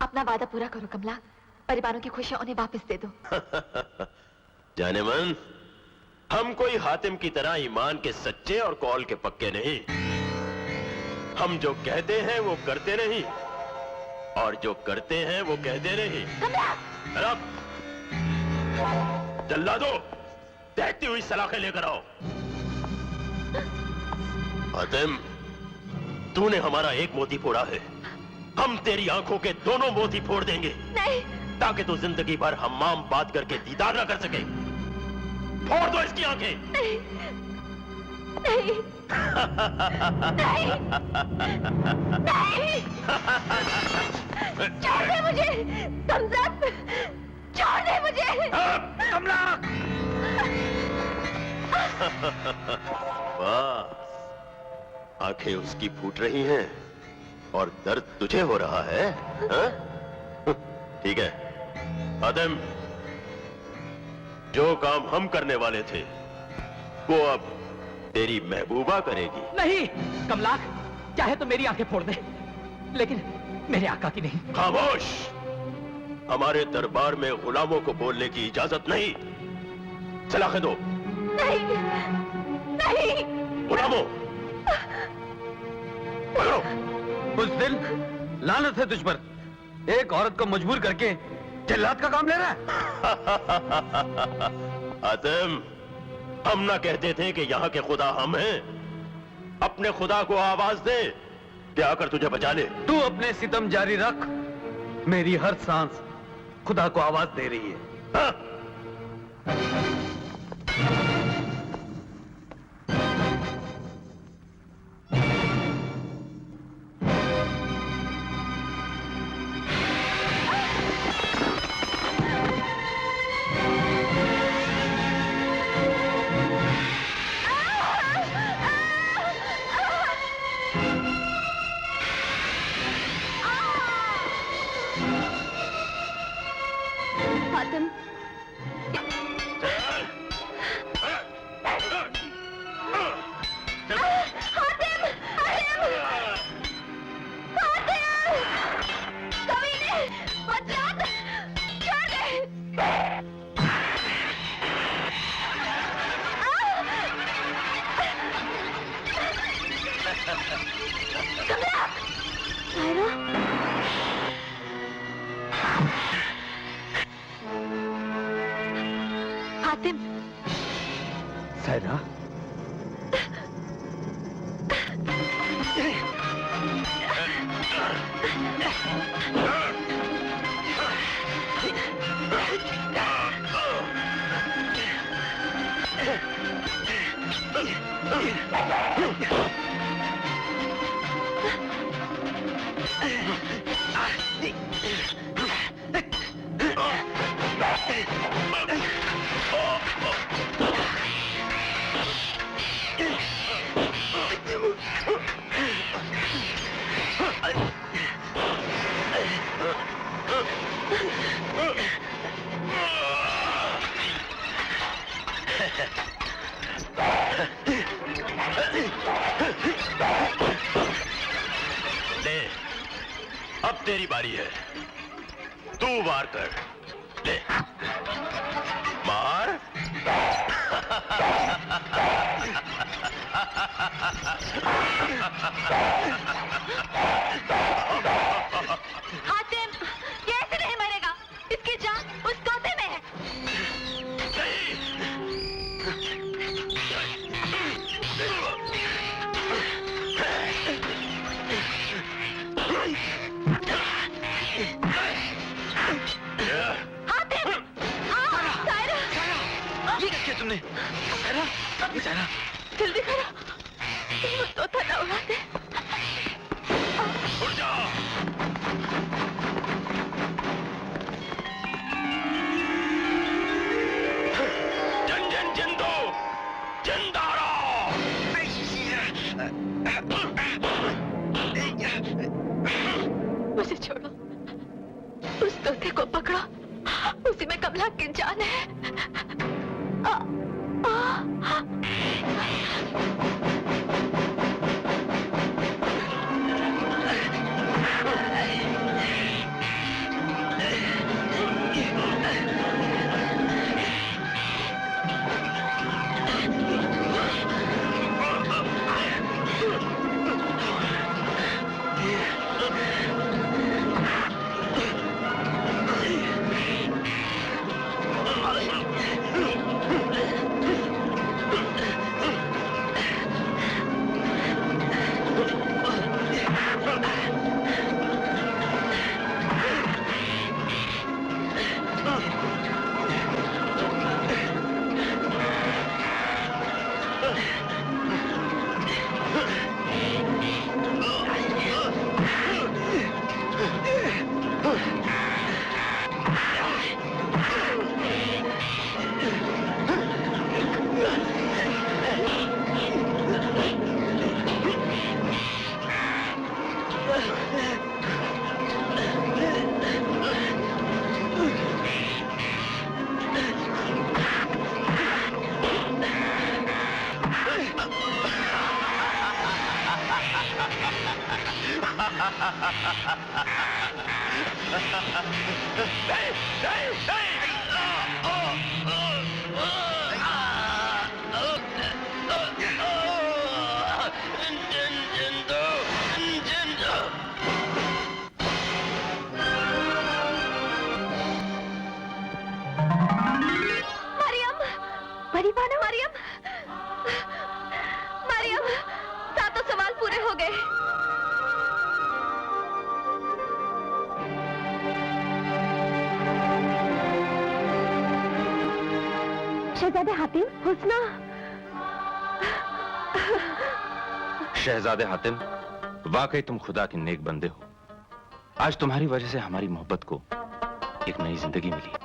अपना वादा पूरा करो कमला, परिवारों की खुशियां उन्हें वापस दे दो। जाने मन, हम कोई हातिम की तरह ईमान के सच्चे और कौल के पक्के नहीं। हम जो कहते हैं वो करते नहीं, और जो करते हैं वो कहते नहीं। रब, जल्ला दो, दहती हुई सलाखें लेकर आओ। हातिम, तूने हमारा एक मोती फोड़ा है, हम तेरी आंखों के दोनों मोती फोड़ देंगे। नहीं, ताकि तू जिंदगी भर हम्माम बात करके दीदार न कर सके। फोड़ दो इसकी आंखें। नहीं, नहीं, नहीं, नहीं। छोड़ दे मुझे, कमजत, छोड़ दे मुझे। कमला! वाह, आंखें उसकी फूट रही हैं और दर्द तुझे हो रहा है, हाँ? ठीक है आदम, जो काम हम करने वाले थे वो अब तेरी महबूबा करेगी। नहीं कमलाक, चाहे तो मेरी आंखें फोड़ दे, लेकिन मेरे आका की नहीं। खामोश, हमारे दरबार में गुलामों को बोलने की इजाजत नहीं। सलाखें दो। नहीं, नहीं। गुलामों, पकड़ो। बुज़दिल, लानत है तुझ पर, एक औरत को मजबूर करके जल्लाद का काम ले रहा है। आदम, हम ना कहते थे कि यहाँ के खुदा हम हैं? अपने खुदा को आवाज दे कि आकर तुझे बचा ले। तू अपने सितम जारी रख, मेरी हर सांस खुदा को आवाज दे रही है। हाँ? सायरा, हातिम, सायरा, ले, अब तेरी बारी है। तू वार कर। ले, मार। हातिम, ये ऐसे नहीं मरेगा। इसकी जान उस तोते में है। हातिम, सायरा, ये क्या किया तुमने? सायरा, जल्दी करो, वो तोता ना उड़ा दे। उड़ जा। जिंदो, जिंदा रहो। मुझे छोड़ो, उस तोते को पकड़ो, उसी में कमला की जान है। मरियम, सातों सवाल पूरे हो गए। शहजादे हातिम, हुस्ना। शहजादे हातिम, वाकई तुम खुदा के नेक बंदे हो। आज तुम्हारी वजह से हमारी मोहब्बत को एक नई जिंदगी मिली।